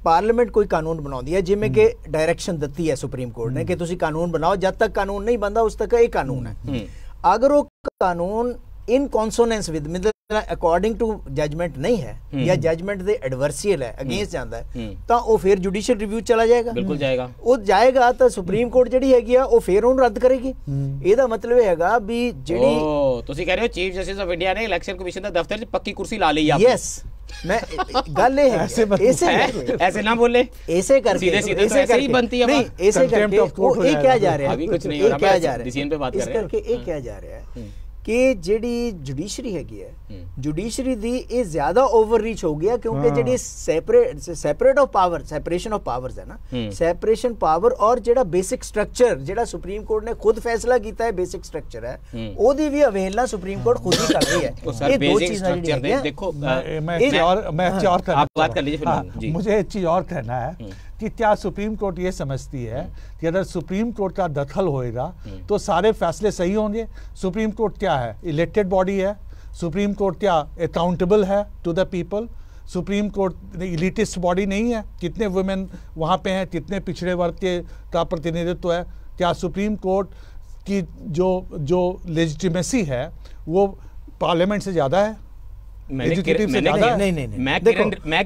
पार्लियामेंट कोई कानून बनाती है जिमें कि डायरेक्शन दी है सुप्रीम कोर्ट ने कि तुसी कानून बनाओ, जब तक कानून नहीं बनता उस तक ये कानून है। अगर वो कानून इन कॉन्सोनेंस विद मतलब अकॉर्डिंग टू जजमेंट नहीं है या जजमेंट दे एडवर्सियल है अगेंस्ट ਜਾਂਦਾ ਹੈ ਤਾਂ ਉਹ ਫਿਰ ਜੁਡੀਸ਼ੀਅਲ ਰਿਵਿਊ ਚਲਾ ਜਾਏਗਾ ਬਿਲਕੁਲ ਜਾਏਗਾ ਉਹ ਜਾਏਗਾ ਤਾਂ ਸੁਪਰੀਮ ਕੋਰਟ ਜਿਹੜੀ ਹੈਗੀ ਆ ਉਹ ਫਿਰ ਉਹਨੂੰ ਰੱਦ ਕਰੇਗੀ ਇਹਦਾ ਮਤਲਬ ਇਹ ਹੈਗਾ ਵੀ ਜਿਹੜੀ ਤੁਸੀਂ ਕਹਿ ਰਹੇ ਹੋ ਚੀਫ ਜਸਟਿਸ ਆਫ ਇੰਡੀਆ ਨੇ ਇਲੈਕਸ਼ਨ ਕਮਿਸ਼ਨ ਦਾ ਦਫ਼ਤਰ 'ਚ ਪੱਕੀ ਕੁਰਸੀ ਲਾ ਲਈ ਆ ਯੈਸ मैं गल ऐसे ना बोले ऐसे करके ऐसे ही बनती है नहीं ऐसे करके ये क्या जा रहा है अभी कुछ नहीं हो रहा क्या जा रहा है डिसीजन पे बात कर रहे हैं इस करके ये क्या जा रहा है कि ਜਿਹੜੀ ਜੁਡੀਸ਼ਰੀ ਹੈਗੀ ਹੈ ਜੁਡੀਸ਼ਰੀ ਦੀ ਇਹ ਜ਼ਿਆਦਾ ਓਵਰਰੀਚ ਹੋ ਗਿਆ ਕਿਉਂਕਿ ਜਿਹੜੀ separate of power separation of powers ਹੈ ਨਾ ਸੈਪਰੇਸ਼ਨ ਪਾਵਰ ਔਰ ਜਿਹੜਾ ਬੇਸਿਕ ਸਟਰਕਚਰ ਜਿਹੜਾ ਸੁਪਰੀਮ ਕੋਰਟ ਨੇ ਖੁਦ ਫੈਸਲਾ ਕੀਤਾ ਹੈ ਬੇਸਿਕ ਸਟਰਕਚਰ ਹੈ ਉਹਦੀ ਵੀ ਅਵਹੇਲਨਾ ਸੁਪਰੀਮ ਕੋਰਟ ਖੁਦ ਹੀ ਕਰ ਰਹੀ है ये दो चीजें हैं देखो मैं आप बात कर लीजिए मुझे एक चीज और कहना है कि क्या सुप्रीम कोर्ट ये समझती है कि अगर सुप्रीम कोर्ट का दखल होएगा तो सारे फैसले सही होंगे? सुप्रीम कोर्ट क्या है? इलेक्टेड बॉडी है। सुप्रीम कोर्ट क्या अकाउंटेबल है to the people? Supreme court elitist body नहीं है। कितने वुमेन वहाँ पे हैं, कितने पिछड़े वर्ग के का प्रतिनिधित्व है? क्या सुप्रीम कोर्ट की जो लेजिटिमेसी है वो पार्लियामेंट से ज़्यादा है? मैं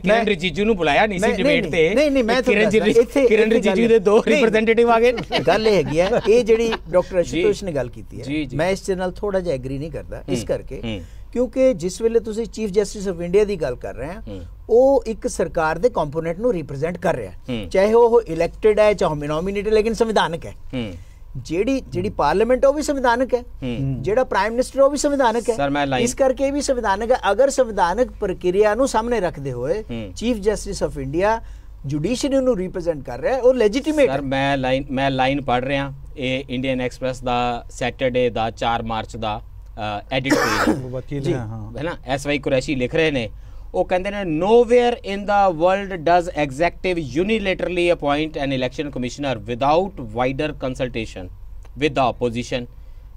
किरण रिजिजू ਨੂੰ ਬੁਲਾਇਆ ਨਹੀਂ ਸੀ ਡਿਬੇਟ ਤੇ ਕਿਰਨ ਰਿजिजू ਦੇ ਦੋ ਰਿਪਰੈਜ਼ੈਂਟੇਟਿਵ ਆ ਗਏ ਗੱਲ ਇਹ ਹੈਗੀ ਹੈ ਇਹ ਜਿਹੜੀ ਡਾਕਟਰ ਅਸ਼ੂਤੋਸ਼ ਨੇ ਗੱਲ ਕੀਤੀ ਹੈ ਮੈਂ ਇਸ ਦੇ ਨਾਲ ਥੋੜਾ ਜਿਹਾ ਐਗਰੀ ਨਹੀਂ ਕਰਦਾ ਇਸ ਕਰਕੇ ਕਿਉਂਕਿ ਜਿਸ ਵੇਲੇ ਤੁਸੀਂ ਚੀਫ ਜਸਟਿਸ ਆਫ ਇੰਡੀਆ ਦੀ ਗੱਲ ਕਰ ਰਹੇ ਆ ਉਹ ਇੱਕ ਸਰਕਾਰ ਦੇ ਕੰਪੋਨੈਂਟ ਨੂੰ ਰਿਪਰੈਜ਼ੈਂਟ ਕਰ ਰਿਹਾ ਚਾਹੇ ਉਹ ਇਲੈਕਟਿਡ ਹੈ ਚਾਹੇ ਨੋਮੀਨੇਟਡ ਲੇਕਿਨ ਸੰਵਿਧਾਨਕ ਹੈ ਜਿਹੜੀ ਪਾਰਲੀਮੈਂਟ ਉਹ ਵੀ ਸੰਵਿਧਾਨਕ ਹੈ ਜਿਹੜਾ ਪ੍ਰਾਈਮ ਮਿਨਿਸਟਰ ਉਹ ਵੀ ਸੰਵਿਧਾਨਕ ਹੈ ਇਸ ਕਰਕੇ ਇਹ ਵੀ ਸੰਵਿਧਾਨਕ ਹੈ ਅਗਰ ਸੰਵਿਧਾਨਕ ਪ੍ਰਕਿਰਿਆ ਨੂੰ ਸਾਹਮਣੇ ਰੱਖਦੇ ਹੋਏ chief justice of India judiciary ਨੂੰ ਰਿਪਰੈਜ਼ੈਂਟ ਕਰ ਰਿਹਾ ਉਹ ਲੈਜੀਟੀਮੇਟ ਸਰ ਮੈਂ ਲਾਈਨ ਪੜ੍ਹ ਰਿਹਾ ਇਹ ਇੰਡੀਅਨ ਐਕਸਪ੍ਰੈਸ ਦਾ ਸੈਟਰਡੇ ਦਾ 4 ਮਾਰਚ ਦਾ ਐਡਿਟ ਪੇਜ ਹੈ ਨਾ ਐਸਵਾਈ ਕੁਰੈਸ਼ੀ ਲਿਖ ਰਹੇ ਨੇ ਉਹ ਕਹਿੰਦੇ ਨੇ nowhere in the world does executive unilaterally appoint an election commissioner without wider consultation with the opposition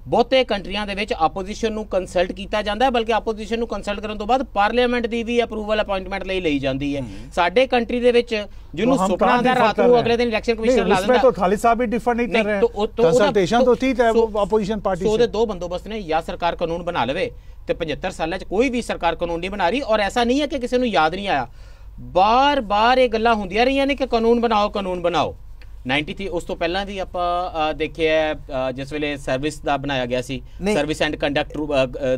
ਬਹੁਤੇ ਕੰਟਰੀਆਂ ਦੇ ਵਿੱਚ ਆਪੋਜੀਸ਼ਨ ਨੂੰ ਕੰਸਲਟ ਕੀਤਾ ਜਾਂਦਾ ਹੈ ਬਲਕਿ ਆਪੋਜੀਸ਼ਨ ਨੂੰ ਕੰਸਲਟ ਕਰਨ ਤੋਂ ਬਾਅਦ ਪਾਰਲੀਮੈਂਟ ਦੀ ਵੀ ਅਪਰੂਵਲ ਅਪਾਇੰਟਮੈਂਟ ਲਈ ਜਾਂਦੀ ਹੈ ਸਾਡੇ ਕੰਟਰੀ ਦੇ ਵਿੱਚ ਜਿਹਨੂੰ ਸੁਪਨਾ ਦਾ ਰਾਤ ਨੂੰ ਅਗਲੇ ਦਿਨ ਇਲੈਕਸ਼ਨ ਕਮਿਸ਼ਨਰ ਲਾ ਦਿੰਦਾ तो खालिद साहब भी डिफर नहीं कर रहे हैं कंसल्टेशन तो ठीक है वो अपोजिशन पार्टी ਉਹਦੇ ਦੋ ਬੰਦੋਬਸਤ ਨੇ ਜਾਂ ਸਰਕਾਰ ਕਾਨੂੰਨ ਬਣਾ ਲਵੇ ਤੇ 75 ਸਾਲਾਂ 'ਚ ਕੋਈ ਵੀ ਸਰਕਾਰ ਕਾਨੂੰਨ ਨਹੀਂ ਬਣਾ ਰਹੀ ਔਰ ਐਸਾ ਨਹੀਂ ਹੈ ਕਿ ਕਿਸੇ ਨੂੰ ਯਾਦ ਨਹੀਂ ਆਇਆ ਬਾਰ-ਬਾਰ ਇਹ ਗੱਲਾਂ ਹੁੰਦੀਆਂ ਰਹੀਆਂ ਨੇ ਕਿ ਕਾਨੂੰਨ ਬਣਾਓ 93 ਉਸ ਤੋਂ ਪਹਿਲਾਂ ਵੀ ਆਪਾਂ ਦੇਖਿਆ ਜਿਸ ਵੇਲੇ ਸਰਵਿਸ ਦਾ ਬਣਾਇਆ ਗਿਆ ਸੀ ਸਰਵਿਸ ਐਂਡ ਕੰਡਕਟ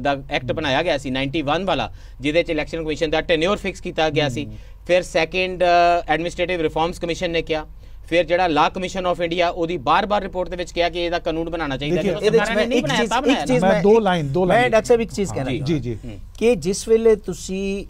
ਦਾ ਐਕਟ ਬਣਾਇਆ ਗਿਆ ਸੀ 91 ਵਾਲਾ ਜਿਹਦੇ 'ਚ ਇਲੈਕਸ਼ਨ ਕਮਿਸ਼ਨ ਦਾ ਟੈਨਿਓਰ ਫਿਕਸ ਕੀਤਾ ਗਿਆ ਸੀ ਫਿਰ ਸੈਕੰਡ ਐਡਮਿਨਿਸਟ੍ਰੇਟਿਵ ਰਿਫਾਰਮਸ ਕਮਿਸ਼ਨ ਨੇ ਕਿਹਾ ਫਿਰ ਜਿਹੜਾ ਲਾ ਕਮਿਸ਼ਨ ਆਫ ਇੰਡੀਆ ਉਹਦੀ ਬਾਰ-ਬਾਰ ਰਿਪੋਰਟ ਦੇ ਵਿੱਚ ਕਿਹਾ ਕਿ ਇਹਦਾ ਕਾਨੂੰਨ ਬਣਾਉਣਾ ਚਾਹੀਦਾ ਹੈ ਮੈਂ ਦੋ ਲਾਈਨ ਮੈਂ ਡਾਕਟਰ ਸਾਹਿਬ ਇੱਕ ਚੀਜ਼ ਕਹਿਣਾ ਜੀ ਕਿ ਜਿਸ ਵੇਲੇ ਤੁਸੀਂ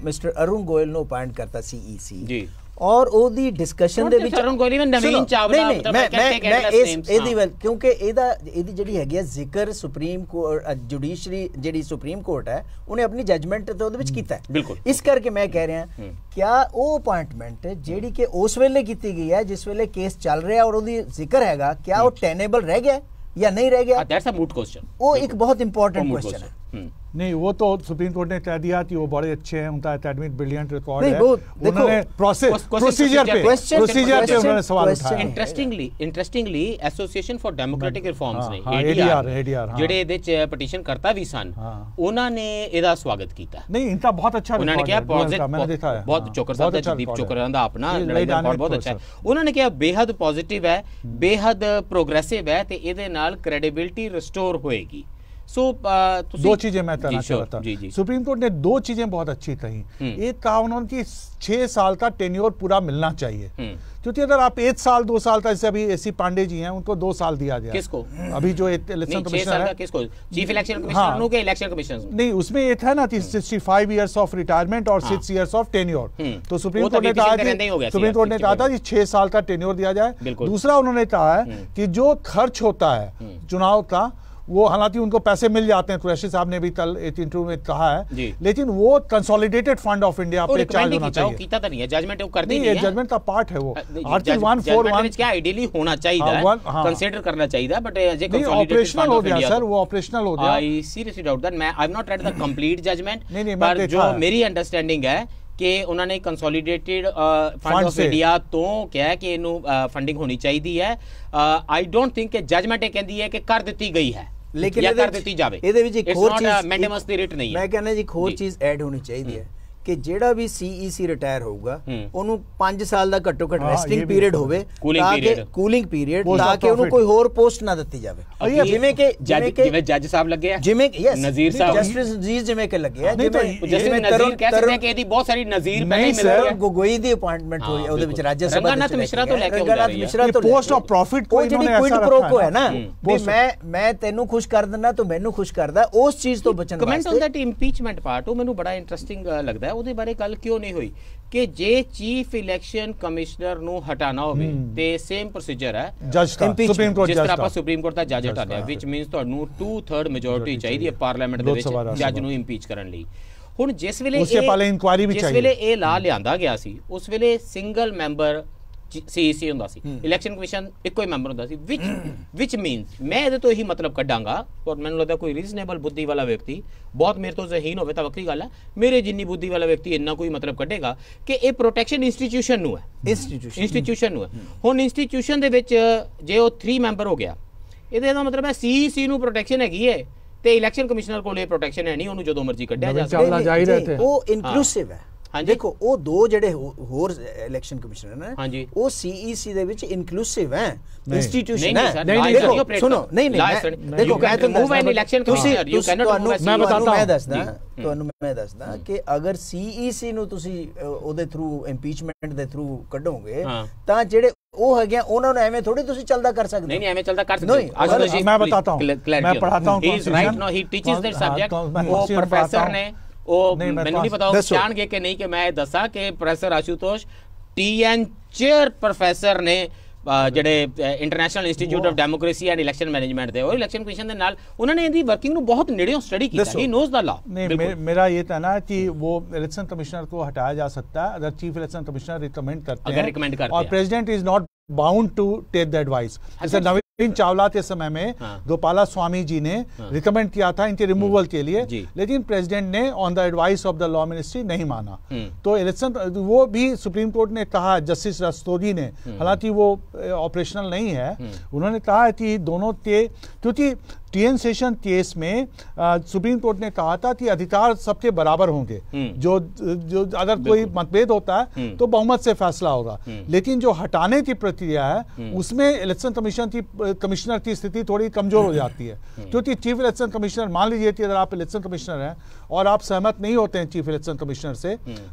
ਮਿਸਟਰ ਅਰੁਣ ਗੋਇਲ ਨੂੰ ਅਪਾਇੰਟ ਕਰਤਾ ਸੀਈਸੀ ਜੀ ਔਰ ਉਹਦੀ ਡਿਸਕਸ਼ਨ ਦੇ ਵਿੱਚ ਅਰੁਣ ਗੋਇਲ ਨਵੀਨ ਚਾਵਲਾ ਇਹਦੀ ਵੱਲ ਕਿਉਂਕਿ ਇਹਦੀ ਜਿਹੜੀ ਹੈਗੀ ਹੈ ਜ਼ਿਕਰ ਸੁਪਰੀਮ ਕੋਰਟ ਜੁਡੀਸ਼ਰੀ ਜਿਹੜੀ ਸੁਪਰੀਮ ਕੋਰਟ ਹੈ ਉਹਨੇ ਆਪਣੀ ਜਜਮੈਂਟ ਤੇ ਉਹਦੇ ਵਿੱਚ ਕੀਤਾ ਹੈ ਇਸ ਕਰਕੇ ਮੈਂ ਕਹਿ ਰਿਹਾ ਕਿਆ ਉਹ ਅਪਾਇੰਟਮੈਂਟ ਜਿਹੜੀ ਕਿ ਉਸ ਵੇਲੇ ਕੀਤੀ ਗਈ ਹੈ ਜਿਸ ਵੇਲੇ ਕੇਸ ਚੱਲ ਰਿਹਾ ਔਰ ਉਹਦੀ ਜ਼ਿਕਰ ਹੈਗਾ ਕਿਆ ਉਹ ਟੈਨੇਬਲ ਰਹਿ ਗਿਆ या नहीं रह गया दैट्स अ मूट क्वेश्चन वो एक बहुत इंपॉर्टेंट क्वेश्चन है नहीं वो तो सुप्रीम कोर्ट ने कह दिया कि वो बड़े अच्छे हैं उनका एकेडमिक ब्रिलियंट रिकॉर्ड है उन्होंने प्रोसीजर पे उन्होंने सवाल उठाया interestingly association for democratic reforms ने एडीआर ਜਿਹੜੇ ਇਹਦੇ ਚ ਪਟੀਸ਼ਨ ਕਰਤਾ ਵੀ ਸਨ ਉਹਨਾਂ ਨੇ ਇਹਦਾ ਸਵਾਗਤ ਕੀਤਾ नहीं इनका बहुत अच्छा उन्होंने किया मैंने देखा है बहुत चोकर साहब ਦਾ ਦੀਪ ਚੋਕਰ ਦਾ ਆਪਣਾ ਲੜਾਈ ਦਾ ਰਿਕਾਰਡ ਬਹੁਤ ਅੱਛਾ ਹੈ ਉਹਨਾਂ ਨੇ ਕਿਹਾ ਬੇहद ਪੋਜ਼ਿਟਿਵ ਹੈ ਬੇहद प्रोग्रेसिव है ਤੇ ਇਹਦੇ ਨਾਲ क्रेडिबिलिटी रिस्टोर होएगी सो दो चीजें मैं कहना चाहता हूं सुप्रीम कोर्ट ने दो चीजें बहुत अच्छी कही एक कहा उन्होंने कि 6 साल का टेन्योर पूरा मिलना चाहिए क्योंकि अगर आप 1 साल 2 साल का जैसे अभी एसी पांडे जी हैं उनको 2 साल दिया गया किसको अभी जो इलेक्शन कमिश्नर है किसको चीफ इलेक्शन कमिश्नर के इलेक्शन कमिश्नर नहीं उसमें ये था ना कि 65 इयर्स ऑफ रिटायरमेंट और 6 इयर्स ऑफ टेन्योर तो सुप्रीम कोर्ट ने कहा था कि 6 साल का टेन्योर दिया जाए दूसरा उन्होंने कहा है कि जो खर्च होता है चुनाव का वो हालांकि उनको पैसे मिल जाते हैं कुरैशी साहब ने भी कल एक इंटरव्यू में कहा है लेकिन वो कंसोलिडेटेड फंड ऑफ इंडिया पे चार्ज होना चाहिए कीता तो नहीं है जजमेंट वो करती नहीं है जजमेंट का पार्ट है वो आर्टिकल 141 क्या आइडियली होना चाहिए कंसीडर करना चाहिए बट जे कंसोलिडेटेड फंड हो गया सर वो ऑपरेशनल हो गया आई सीरियसली डाउट दैट मैं I have not read the complete judgement पर जो मेरी अंडरस्टैंडिंग है ਕਿ ਉਹਨਾਂ ਨੇ ਕੰਸੋਲੀਡੇਟਿਡ ਫੰਡ ਆਫ ਇੰਡੀਆ ਤੋਂ ਕਿਹਾ ਕਿ ਇਹਨੂੰ ਫੰਡਿੰਗ ਹੋਣੀ ਚਾਹੀਦੀ ਹੈ ਆਈ ਡੋਂਟ ਥਿੰਕ ਕਿ ਜਜਮੈਂਟ ਇਹ ਕਹਿੰਦੀ ਹੈ ਕਿ ਕਰ ਦਿੱਤੀ ਗਈ ਹੈ लेकिन कर दी जाए। ਇਹਦੇ ਵਿੱਚ ਇੱਕ ਹੋਰ ਚੀਜ਼ ਮੈਂਟੇਨੈਂਸ ਦੀ ਰੇਟ ਨਹੀਂ ਹੈ। ਮੈਂ ਕਹਿੰਦਾ ਜੀ ਇੱਕ ਹੋਰ ਚੀਜ਼ ਐਡ ਹੋਣੀ ਚਾਹੀਦੀ ਹੈ ਕਿ ਜਿਹੜਾ ਵੀ CEC ਰਿਟਾਇਰ ਹੋਊਗਾ ਉਹਨੂੰ 5 ਸਾਲ ਦਾ ਘੱਟੋ ਘੱਟ ਰੈਸਟਿੰਗ ਪੀਰੀਅਡ ਹੋਵੇ, ਕੂਲਿੰਗ ਪੀਰੀਅਡ, ਤਾਂ ਕਿ ਉਹਨੂੰ ਕੋਈ ਹੋਰ ਪੋਸਟ ਨਾ ਦਿੱਤੀ ਜਾਵੇ। ਜਿਵੇਂ ਕਿ ਜੱਜ ਸਾਹਿਬ ਲੱਗੇ ਆ, ਜਿਵੇਂ ਨਜ਼ੀਰ ਸਾਹਿਬ, ਜਸਟਿਸ ਨਜ਼ੀਰ ਜਿਵੇਂ ਕਿ ਲੱਗੇ ਆ, ਜਿਵੇਂ ਨਜ਼ੀਰ ਕਹਿ ਸਕਦੇ ਆ ਕਿ ਇਹਦੀ ਬਹੁਤ ਸਾਰੀ ਨਜ਼ੀਰ ਪਹਿਲਾਂ ਹੀ ਮਿਲ ਰਹੀ ਹੈ। ਗੋਗੋਈ ਦੀ ਅਪਾਇੰਟਮੈਂਟ ਹੋਈ ਹੈ ਉਹਦੇ ਵਿੱਚ ਰਾਜ ਸਭਾ ਰੰਗਨਾਥ ਮਿਸ਼ਰਾ ਤੋਂ ਲੈ ਕੇ ਮਿਸ਼ਰਾ ਤੋਂ ਪੋਸਟ ਆਫ ਪ੍ਰੋਫਿਟ ਕੋਈ ਜਿਹੜੀ ਕੁਇਡ ਪ੍ਰੋ ਕੋ ਹੈ ਨਾ, ਮੈਂ ਤੈਨੂੰ ਖੁਸ਼ ਕਰ ਦਿੰਦਾ ਤੂੰ ਮੈਨੂੰ ਖੁਸ਼ ਕਰਦਾ, ਉਸ ਚੀਜ਼ ਤੋਂ ਬਚਣ ਵਾਸਤੇ। Comment on that impeachment part, ਉਹ ਮੈਨੂੰ ਬੜਾ ਇੰਟਰਸਟਿੰਗ ਲੱਗਦਾ ਹੈ। ਉਹਦੇ ਬਾਰੇ ਗੱਲ ਕਿਉਂ ਨਹੀਂ ਹੋਈ ਕਿ ਜੇ ਚੀਫ ਇਲੈਕਸ਼ਨ ਕਮਿਸ਼ਨਰ ਨੂੰ ਹਟਾਣਾ ਹੋਵੇ ਤੇ ਸੇਮ ਪ੍ਰੋਸੀਜਰ ਹੈ ਸੁਪਰੀਮ ਕੋਰਟ, ਜਿਸ ਤਰ੍ਹਾਂ ਆਪਾਂ ਸੁਪਰੀਮ ਕੋਰਟ ਦਾ ਜੱਜ ਹਟਾਇਆ, ਵਿਚ ਮੀਨਸ ਤੁਹਾਨੂੰ 2/3 ਮੈਜੋਰਿਟੀ ਚਾਹੀਦੀ ਹੈ ਪਾਰਲੀਮੈਂਟ ਦੇ ਵਿੱਚ ਜੱਜ ਨੂੰ ਇੰਪੀਚ ਕਰਨ ਲਈ। ਹੁਣ ਜਿਸ ਵੇਲੇ ਇਹ ਲਾ ਲਿਆਂਦਾ ਗਿਆ ਸੀ, ਉਸ ਵੇਲੇ ਸਿੰਗਲ ਮੈਂਬਰ CEC ਹੁੰਦਾ ਸੀ, ਇਲੈਕਸ਼ਨ ਕਮਿਸ਼ਨ ਇੱਕੋ ਹੀ ਮੈਂਬਰ ਹੁੰਦਾ ਸੀ, ਵਿਚ ਮੀਨਸ ਮੈਂ ਇਹਦੇ ਤੋਂ ਇਹੀ ਮਤਲਬ ਕੱਢਾਂਗਾ, ਔਰ ਮੈਨੂੰ ਲੱਗਦਾ ਕੋਈ ਰੀਜ਼ਨੇਬਲ ਬੁੱਧੀ ਵਾਲਾ ਵਿਅਕਤੀ, ਬਹੁਤ ਮੇਰੇ ਤੋਂ ਜ਼ਹੀਨ ਹੋਵੇ ਤਾਂ ਵੱਖਰੀ ਗੱਲ ਹੈ, ਮੇਰੇ ਜਿੰਨੀ ਬੁੱਧੀ ਵਾਲਾ ਵਿਅਕਤੀ ਇੰਨਾ ਕੋਈ ਮਤਲਬ ਕੱਢੇਗਾ ਕਿ ਇਹ ਪ੍ਰੋਟੈਕਸ਼ਨ ਇੰਸਟੀਟਿਊਸ਼ਨ ਨੂੰ ਹੈ, ਇੰਸਟੀਟਿਊਸ਼ਨ ਨੂੰ ਹੈ। ਹੁਣ ਇੰਸਟੀਟਿਊਸ਼ਨ ਦੇ ਵਿੱਚ ਜੇ ਉਹ 3 ਮੈਂਬਰ ਹੋ ਗਿਆ, ਇਹਦੇ ਦਾ ਮਤਲਬ ਹੈ CEC ਨੂੰ ਪ੍ਰੋਟੈਕਸ਼ਨ ਹੈਗੀ ਹੈ ਤੇ ਇਲੈਕਸ਼ਨ ਕਮਿਸ਼ਨਰ ਕੋਲ ਇਹ ਪ੍ਰੋਟੈਕਸ਼ਨ ਹੈ ਨਹੀਂ, ਉਹਨੂੰ ਜਦੋਂ ਮਰਜ਼ੀ ਕੱਢਿਆ ਜਾ ਸਕਦਾ। ਉਹ ਇਨਕਲੂਸਿਵ ਹੈ। ਦੇਖੋ ਉਹ ਦੋ ਜਿਹੜੇ ਹੋਰ ਇਲੈਕਸ਼ਨ ਕਮਿਸ਼ਨਰ ਨੇ ਉਹ CEC ਦੇ ਵਿੱਚ ਇਨਕਲੂਸਿਵ ਹੈ, ਇੰਸਟੀਟਿਊਸ਼ਨ ਹੈ। ਦੇਖੋ ਸੁਣੋ, ਨਹੀਂ ਦੇਖੋ ਤੁਹਾਨੂੰ ਮੈਂ ਦੱਸਦਾ ਕਿ ਅਗਰ CEC ਨੂੰ ਤੁਸੀਂ ਉਹਦੇ ਥਰੂ ਇੰਪੀਚਮੈਂਟ ਦੇ ਥਰੂ ਕੱਢੋਗੇ ਤਾਂ ਜਿਹੜੇ ਉਹ ਹੈਗੇ ਉਹਨਾਂ ਨੂੰ ਐਵੇਂ ਥੋੜੀ ਤੁਸੀਂ ਚੱਲਦਾ ਕਰ ਸਕਦੇ। ਨਹੀਂ ਐਵੇਂ ਚੱਲਦਾ ਕਰ ਸਕਦੇ। मैं बताता हूँ, मैं पढ़ाता हूँ, he is right now, he teaches that subject। वो प्रोफेसर ने ਮੈਨੂੰ ਨਹੀਂ ਪਤਾ ਉਹ ਜਾਣਗੇ ਕਿ ਨਹੀਂ ਕਿ ਮੈਂ ਦੱਸਾਂ ਕਿ professor Ashutosh TN chair professor ਨੇ ਜਿਹੜੇ international institute of democracy and election management ਦੇ, ਉਹ ਇਲੈਕਸ਼ਨ ਕਮਿਸ਼ਨ ਦੇ ਨਾਲ ਉਹਨਾਂ ਨੇ ਇਹਦੀ ਵਰਕਿੰਗ ਨੂੰ ਬਹੁਤ ਨੇੜਿਓਂ स्टडी ਕੀਤਾ। ही knows the law। नहीं, मेरा ये कहना है कि वो इलेक्शन कमिश्नर को हटाया जा सकता है अगर चीफ इलेक्शन कमिश्नर रिकमेंड करते हैं और president is not bound to take the advice. जैसे नवीन चावला के समय में गोपाला स्वामी जी ने रिकमेंड किया था इनके रिमूवल के लिए, लेकिन प्रेसिडेंट ने on the advice of the law ministry नहीं माना। तो इलेक्शन वो भी सुप्रीम कोर्ट ने कहा, जस्टिस रस्तोगी ने, हालांकि वो ऑपरेशनल नहीं है, उन्होंने कहा कि दोनों के, क्योंकि TN सेशन केस में सुप्रीम कोर्ट ने कहा था कि अधिकार सबके बराबर होंगे, जो अगर कोई मतभेद होता है तो बहुमत से फैसला होगा, लेकिन जो हटाने की प्रक्रिया है उसमें इलेक्शन कमिश्नर की स्थिति थोड़ी कमजोर हो जाती है। क्योंकि चीफ इलेक्शन कमिश्नर, मान लीजिए कि अगर आप इलेक्शन कमिश्नर हैं और आप सहमत नहीं होते हैं चीफ इलेक्शन कमिश्नर से,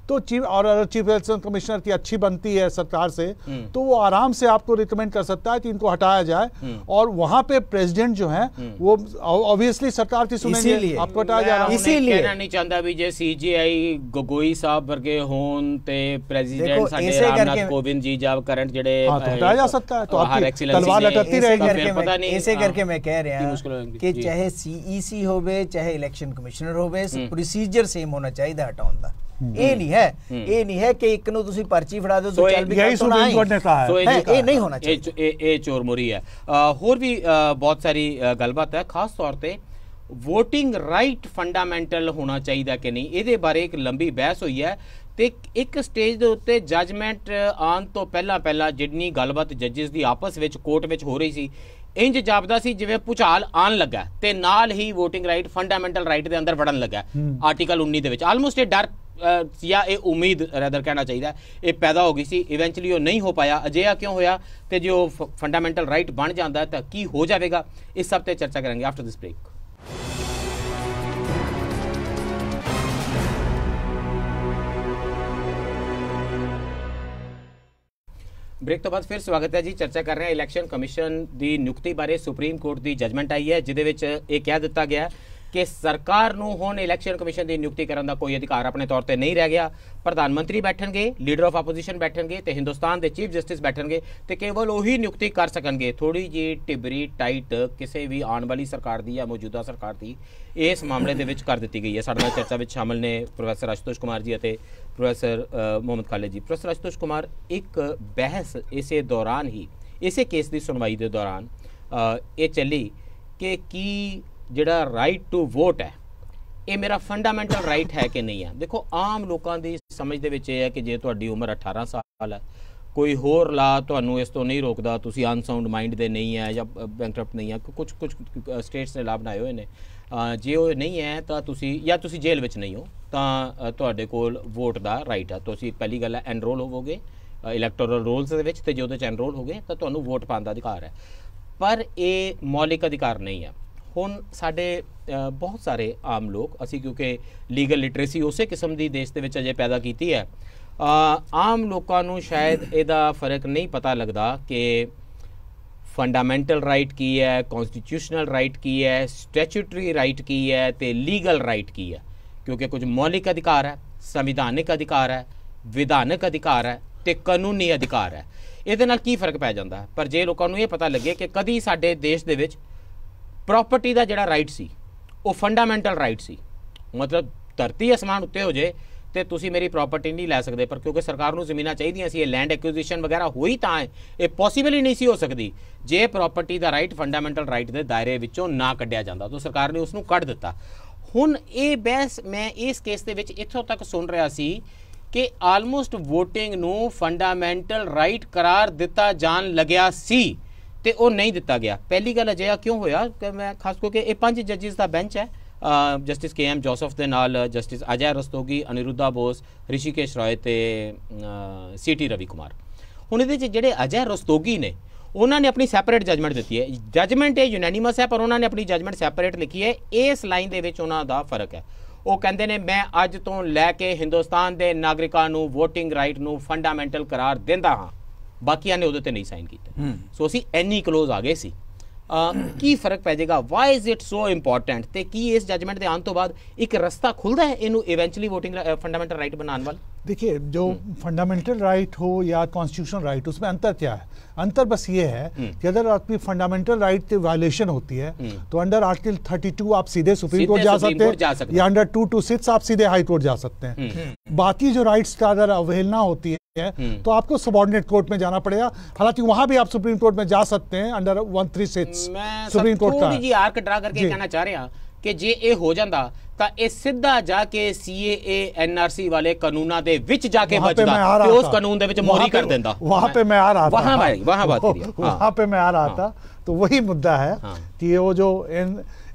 तो अगर चीफ इलेक्शन कमिश्नर की अच्छी बनती है सरकार से, तो वो आराम से आपको रिकमेंड कर सकता है कि इनको हटाया जाए, और वहां पे प्रेसिडेंट जो है वो ऑब्वियसली सरकार की सुनेंगे, आपको हटाया जा रहा है। इसीलिए कहना नहीं चाहता भी जे CJI गोगोई साहब वर्गे होन ते प्रेसिडेंट साडे रामनाथ कोविंद जी जब करंट जेडे हटाया जा सकता है, तो आपकी तलवार लटकती रहेगी। पता नहीं, ऐसे करके मैं कह रहा हूं कि चाहे CEC होवे चाहे इलेक्शन कमिश्नर होवे, प्रोसीजर सेम होना चाहिए हटाउन दा। ਇਹ ਨਹੀਂ ਹੈ ਕਿ ਇੱਕ ਨੂੰ ਤੁਸੀਂ ਪਰਚੀ ਫੜਾ ਦਿਓ ਤਾਂ ਚੱਲ ਵੀ ਸੁਪਰੀਮ ਕੋਰਟ ਨੇ ਕਹਾ ਹੈ, ਇਹ ਨਹੀਂ ਹੋਣਾ ਚਾਹੀਦਾ। ਇਹ ਚੋਰਮੋਰੀ ਹੈ। ਹੋਰ ਵੀ ਬਹੁਤ ਸਾਰੀ ਗੱਲਬਾਤ ਹੈ, ਖਾਸ ਤੌਰ ਤੇ ਵੋਟਿੰਗ ਰਾਈਟ ਫੰਡਾਮੈਂਟਲ ਹੋਣਾ ਚਾਹੀਦਾ ਕਿ ਨਹੀਂ, ਇਹਦੇ ਬਾਰੇ ਇੱਕ ਲੰਬੀ ਬਹਿਸ ਹੋਈ ਹੈ ਤੇ ਇੱਕ ਸਟੇਜ ਦੇ ਉੱਤੇ ਜਜਮੈਂਟ ਆਉਣ ਤੋਂ ਪਹਿਲਾਂ ਜਿੰਨੀ ਗੱਲਬਾਤ ਜੱਜਿਸ ਦੀ ਆਪਸ ਵਿੱਚ ਕੋਰਟ ਵਿੱਚ ਹੋ ਰਹੀ ਸੀ, ਇੰਜ ਜਾਪਦਾ ਸੀ ਜਿਵੇਂ ਭੁਚਾਲ ਆਣ ਲੱਗਾ ਤੇ ਨਾਲ ਹੀ ਵੋਟਿੰਗ ਰਾਈਟ ਫੰਡਾਮੈਂਟਲ ਰਾਈਟ ਦੇ ਅੰਦਰ ਵੜਨ ਲੱਗਾ। ਆਰਟੀਕਲ 19 ਦੇ ਵਿੱਚ ਆਲਮੋਸਟ ਇਹ ਡਰ ਜਾਂ ਇਹ ਉਮੀਦ ਰੈਦਰ ਕਹਿਣਾ ਚਾਹੀਦਾ ਇਹ ਪੈਦਾ ਹੋ ਗਈ ਸੀ। ਇਵੈਂਚੁਅਲੀ ਉਹ ਨਹੀਂ ਹੋ ਪਾਇਆ। ਅਜਿਹਾ ਕਿਉਂ ਹੋਇਆ ਤੇ ਜੇ ਉਹ ਫੰਡਾਮੈਂਟਲ ਰਾਈਟ ਬਣ ਜਾਂਦਾ ਤਾਂ ਕੀ ਹੋ ਜਾਵੇਗਾ, ਇਸ ਸਭ ਤੇ ਚਰਚਾ ਕਰਾਂਗੇ ਆਫਟਰ ਦਿਸ ਬ੍ਰੇਕ। ब्रेक तो बाद फिर स्वागत है जी। चर्चा कर रहे हैं इलेक्शन कमिशन की नियुक्ति बारे। सुप्रीम कोर्ट की जजमेंट आई है जिहदे विच ये कह दिता गया कि सरकार नूं हुण इलेक्शन कमिशन की नियुक्ति करने का कोई अधिकार अपने तौर पर नहीं रह गया। प्रधानमंत्री बैठणगे, लीडर ऑफ अपोजिशन बैठणगे ते हिंदुस्तान के चीफ जस्टिस बैठणगे ते केवल उही नियुक्ति कर सकणगे। थोड़ी जी टिबरी टाइट किसी भी आने वाली सरकार की या मौजूदा सरकार की इस मामले दे विच कर दी गई है। साडे नाल चर्चा में शामिल ने प्रोफैसर आशुतोष कुमार जी और प्रोफैसर मोहम्मद खालिद जी। प्रोफैसर आशुतोष कुमार, एक बहस इसे दौरान ही इसे केस की सुनवाई के दौरान ये चली कि की जिहड़ा राइट टू वोट है ये मेरा फंडामेंटल राइट है कि नहीं है। देखो आम लोगों की समझ दे विच है कि जे तुहाडी उम्र 18 साल है ਕੋਈ ਹੋਰ ਲਾ ਤੁਹਾਨੂੰ ਇਸ ਤੋਂ ਨਹੀਂ ਰੋਕਦਾ, ਤੁਸੀਂ ਅਨਸਾਊਂਡ ਮਾਈਂਡ ਦੇ ਨਹੀਂ ਹੈ ਜਾਂ ਬੈਂਕਰਪਟ ਨਹੀਂ ਹੈ, ਕੁਝ ਸਟੇਟਸ ਨੇ ਲਾ ਬਣਾਏ ਹੋਏ ਨੇ, ਜੇ ਉਹ ਨਹੀਂ ਹੈ ਤਾਂ ਤੁਸੀਂ ਜਾਂ ਤੁਸੀਂ ਜੇਲ੍ਹ ਵਿੱਚ ਨਹੀਂ ਹੋ ਤਾਂ ਤੁਹਾਡੇ ਕੋਲ ਵੋਟ ਦਾ ਰਾਈਟ ਹੈ। ਤੁਸੀਂ ਪਹਿਲੀ ਗੱਲ ਹੈ ਐਨਰੋਲ ਹੋਵੋਗੇ ਇਲੈਕਟੋਰਲ ਰੋਲਸ ਦੇ ਵਿੱਚ, ਅਤੇ ਜੇ ਉਹਦੇ 'ਚ ਐਨਰੋਲ ਹੋ ਗਏ ਤਾਂ ਤੁਹਾਨੂੰ ਵੋਟ ਪਾਉਣ ਦਾ ਅਧਿਕਾਰ ਹੈ, ਪਰ ਇਹ ਮੌਲਿਕ ਅਧਿਕਾਰ ਨਹੀਂ ਹੈ। ਹੁਣ ਸਾਡੇ ਬਹੁਤ ਸਾਰੇ ਆਮ ਲੋਕ, ਅਸੀਂ ਕਿਉਂਕਿ ਲੀਗਲ ਲਿਟਰੇਸੀ ਉਸੇ ਕਿਸਮ ਦੀ ਦੇਸ਼ ਦੇ ਵਿੱਚ ਅਜੇ ਪੈਦਾ ਕੀਤੀ ਹੈ, ਆਮ ਲੋਕਾਂ ਨੂੰ ਸ਼ਾਇਦ ਇਹਦਾ ਫਰਕ ਨਹੀਂ ਪਤਾ ਲੱਗਦਾ ਕਿ ਫੰਡਾਮੈਂਟਲ ਰਾਈਟ ਕੀ ਹੈ, ਕੌਨਸਟੀਟਿਊਸ਼ਨਲ ਰਾਈਟ ਕੀ ਹੈ, ਸਟੈਚੂਟਰੀ ਰਾਈਟ ਕੀ ਹੈ ਅਤੇ ਲੀਗਲ ਰਾਈਟ ਕੀ ਹੈ। ਕਿਉਂਕਿ ਕੁਝ ਮੌਲਿਕ ਅਧਿਕਾਰ ਹੈ, ਸੰਵਿਧਾਨਿਕ ਅਧਿਕਾਰ ਹੈ, ਵਿਧਾਨਕ ਅਧਿਕਾਰ ਹੈ ਅਤੇ ਕਾਨੂੰਨੀ ਅਧਿਕਾਰ ਹੈ। ਇਹਦੇ ਨਾਲ ਕੀ ਫਰਕ ਪੈ ਜਾਂਦਾ ਹੈ? ਪਰ ਜੇ ਲੋਕਾਂ ਨੂੰ ਇਹ ਪਤਾ ਲੱਗੇ ਕਿ ਕਦੀ ਸਾਡੇ ਦੇਸ਼ ਦੇ ਵਿੱਚ ਪ੍ਰੋਪਰਟੀ ਦਾ ਜਿਹੜਾ ਰਾਈਟ ਸੀ ਉਹ ਫੰਡਾਮੈਂਟਲ ਰਾਈਟ ਸੀ, ਮਤਲਬ ਧਰਤੀ ਅਸਮਾਨ ਉੱਤੇ ਹੋ ਜੇ ਤੇ ਤੁਸੀਂ ਮੇਰੀ ਪ੍ਰਾਪਰਟੀ ਨਹੀਂ ਲੈ ਸਕਦੇ, ਪਰ ਕਿਉਂਕਿ ਸਰਕਾਰ ਨੂੰ ਜ਼ਮੀਨਾਂ ਚਾਹੀਦੀਆਂ ਸੀ, ਇਹ ਲੈਂਡ ਐਕੁਇਜ਼ੀਸ਼ਨ ਵਗੈਰਾ ਹੋਈ ਤਾਂ ਹੈ, ਇਹ ਪੋਸੀਬਲ ਹੀ ਨਹੀਂ ਸੀ ਹੋ ਸਕਦੀ ਜੇ ਪ੍ਰਾਪਰਟੀ ਦਾ ਰਾਈਟ ਫੰਡਾਮੈਂਟਲ ਰਾਈਟ ਦੇ ਦਾਇਰੇ ਵਿੱਚੋਂ ਨਾ ਕੱਢਿਆ ਜਾਂਦਾ, ਤਾਂ ਸਰਕਾਰ ਨੇ ਉਸ ਨੂੰ ਕੱਢ ਦਿੱਤਾ। ਹੁਣ ਇਹ ਬਹਿਸ ਮੈਂ ਇਸ ਕੇਸ ਦੇ ਵਿੱਚ ਇੱਥੋਂ ਤੱਕ ਸੁਣ ਰਿਹਾ ਸੀ ਕਿ ਆਲਮੋਸਟ ਵੋਟਿੰਗ ਨੂੰ ਫੰਡਾਮੈਂਟਲ ਰਾਈਟ ਕਰਾਰ ਦਿੱਤਾ ਜਾਣ ਲੱਗਿਆ ਸੀ ਤੇ ਉਹ ਨਹੀਂ ਦਿੱਤਾ ਗਿਆ। ਪਹਿਲੀ ਗੱਲ ਅਜਿਹਾ ਕਿਉਂ ਹੋਇਆ ਕਿ ਮੈਂ ਖਾਸ ਕਰਕੇ ਇਹ 5 ਜੱਜਿਸ ਦਾ ਬੈਂਚ ਹੈ, ਜਸਟਿਸ KM ਜੋਸਫ ਦੇ ਨਾਲ ਜਸਟਿਸ ਅਜੈ ਰਸਤੋਗੀ, ਅਨਿਰੁੱਧਾ ਬੋਸ, ਰਿਸ਼ੀਕੇਸ਼ ਰਾਏ ਤੇ CT ਰਵੀ ਕੁਮਾਰ। ਹੁਣ ਇਹਦੇ 'ਚ ਜਿਹੜੇ ਅਜੈ ਰਸਤੋਗੀ ਨੇ ਉਹਨਾਂ ਨੇ ਆਪਣੀ ਸੈਪਰੇਟ ਜਜਮੈਂਟ ਦਿੱਤੀ ਹੈ, ਜਜਮੈਂਟ ਇਹ ਯੂਨੈਨਿਮਸ ਹੈ ਪਰ ਉਹਨਾਂ ਨੇ ਆਪਣੀ ਜਜਮੈਂਟ ਸੈਪਰੇਟ ਲਿਖੀ ਹੈ। ਇਸ ਲਾਈਨ ਦੇ ਵਿੱਚ ਉਹਨਾਂ ਦਾ ਫਰਕ ਹੈ। ਉਹ ਕਹਿੰਦੇ ਨੇ ਮੈਂ ਅੱਜ ਤੋਂ ਲੈ ਕੇ ਹਿੰਦੁਸਤਾਨ ਦੇ ਨਾਗਰਿਕਾਂ ਨੂੰ ਵੋਟਿੰਗ ਰਾਈਟ ਨੂੰ ਫੰਡਾਮੈਂਟਲ ਕਰਾਰ ਦਿੰਦਾ ਹਾਂ, ਬਾਕੀਆਂ ਨੇ ਉਹਦੇ ਤੇ ਨਹੀਂ ਸਾਈਨ ਕੀਤੇ। ਸੋ ਅਸੀਂ ਇੰਨੀ ਕਲੋਜ਼ ਆ ਗਏ ਸੀ। ਕੀ ਫਰਕ ਪੈ ਜਾਏਗਾ? Y is it so important? ਤੇ ਕੀ ਇਸ ਜਜਮੈਂਟ ਦੇ ਆਉਣ ਤੋਂ ਬਾਅਦ ਇੱਕ ਰਸਤਾ ਖੁੱਲਦਾ है ਇਹਨੂੰ ਇਵੈਂਚੁਅਲੀ वोटिंग फंडामेंटल राइट बनाने वाला? देखिए, जो फंडामेंटल राइट हो या कॉन्स्टिट्यूशनल राइट, उसमें अंतर क्या है? अंतर बस ये है कि अगर आपकी फंडामेंटल राइट की वायलेशन होती है तो अंडर आर्टिकल 32 आप सीधे सुप्रीम कोर्ट जा सकते हैं, या अंडर 226 आप सीधे हाई कोर्ट जा सकते हैं। बाकी जो राइट्स का अगर अवहेलना होती है तो आपको सबऑर्डिनेट कोर्ट में जाना पड़ेगा। हालांकि वहां भी आप सुप्रीम कोर्ट में जा सकते हैं अंडर 136 सुप्रीम कोर्ट का। जी आर्क ड्रा करके कहना चाह रहे हैं कि जे ये हो जाता ਤਾਂ ਇਹ ਸਿੱਧਾ ਜਾ ਕੇ CAA NRC वाले कानूना ਦੇ ਵਿੱਚ ਜਾ ਕੇ ਵੱਜਦਾ ਤੇ ਉਸ ਕਾਨੂੰਨ ਦੇ ਵਿੱਚ ਮੋਹਰੀ ਕਰ ਦਿੰਦਾ। वहां पे मैं आ रहा था, वहां बात करिए। वहां पे मैं आ रहा था, तो वही मुद्दा है कि वो जो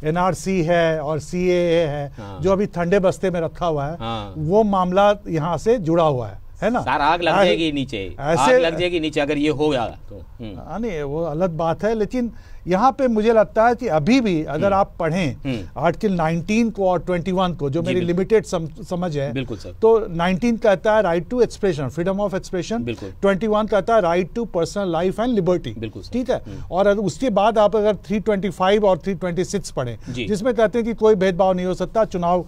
NRC है और CAA है जो अभी ठंडे बस्ते में रखा हुआ है, वो मामला यहाँ से जुड़ा हुआ है ना। सारा आग लग जाएगी नीचे, आग लग जाएगी नीचे अगर ये हो गया तो। नहीं, वो अलग बात है, लेकिन यहाँ पे मुझे लगता है कि अभी भी अगर आप पढ़ें आर्टिकल 19 को और 21 को, जो मेरी लिमिटेड समझ है, बिल्कुल सर, तो 19 कहता है right to expression, freedom of expression, 21 कहता है right to personal life and liberty, ठीक है। और उसके बाद आप अगर 325 और 326 पढ़ें, जिसमें कहते हैं कि कोई भेदभाव नहीं हो सकता चुनाव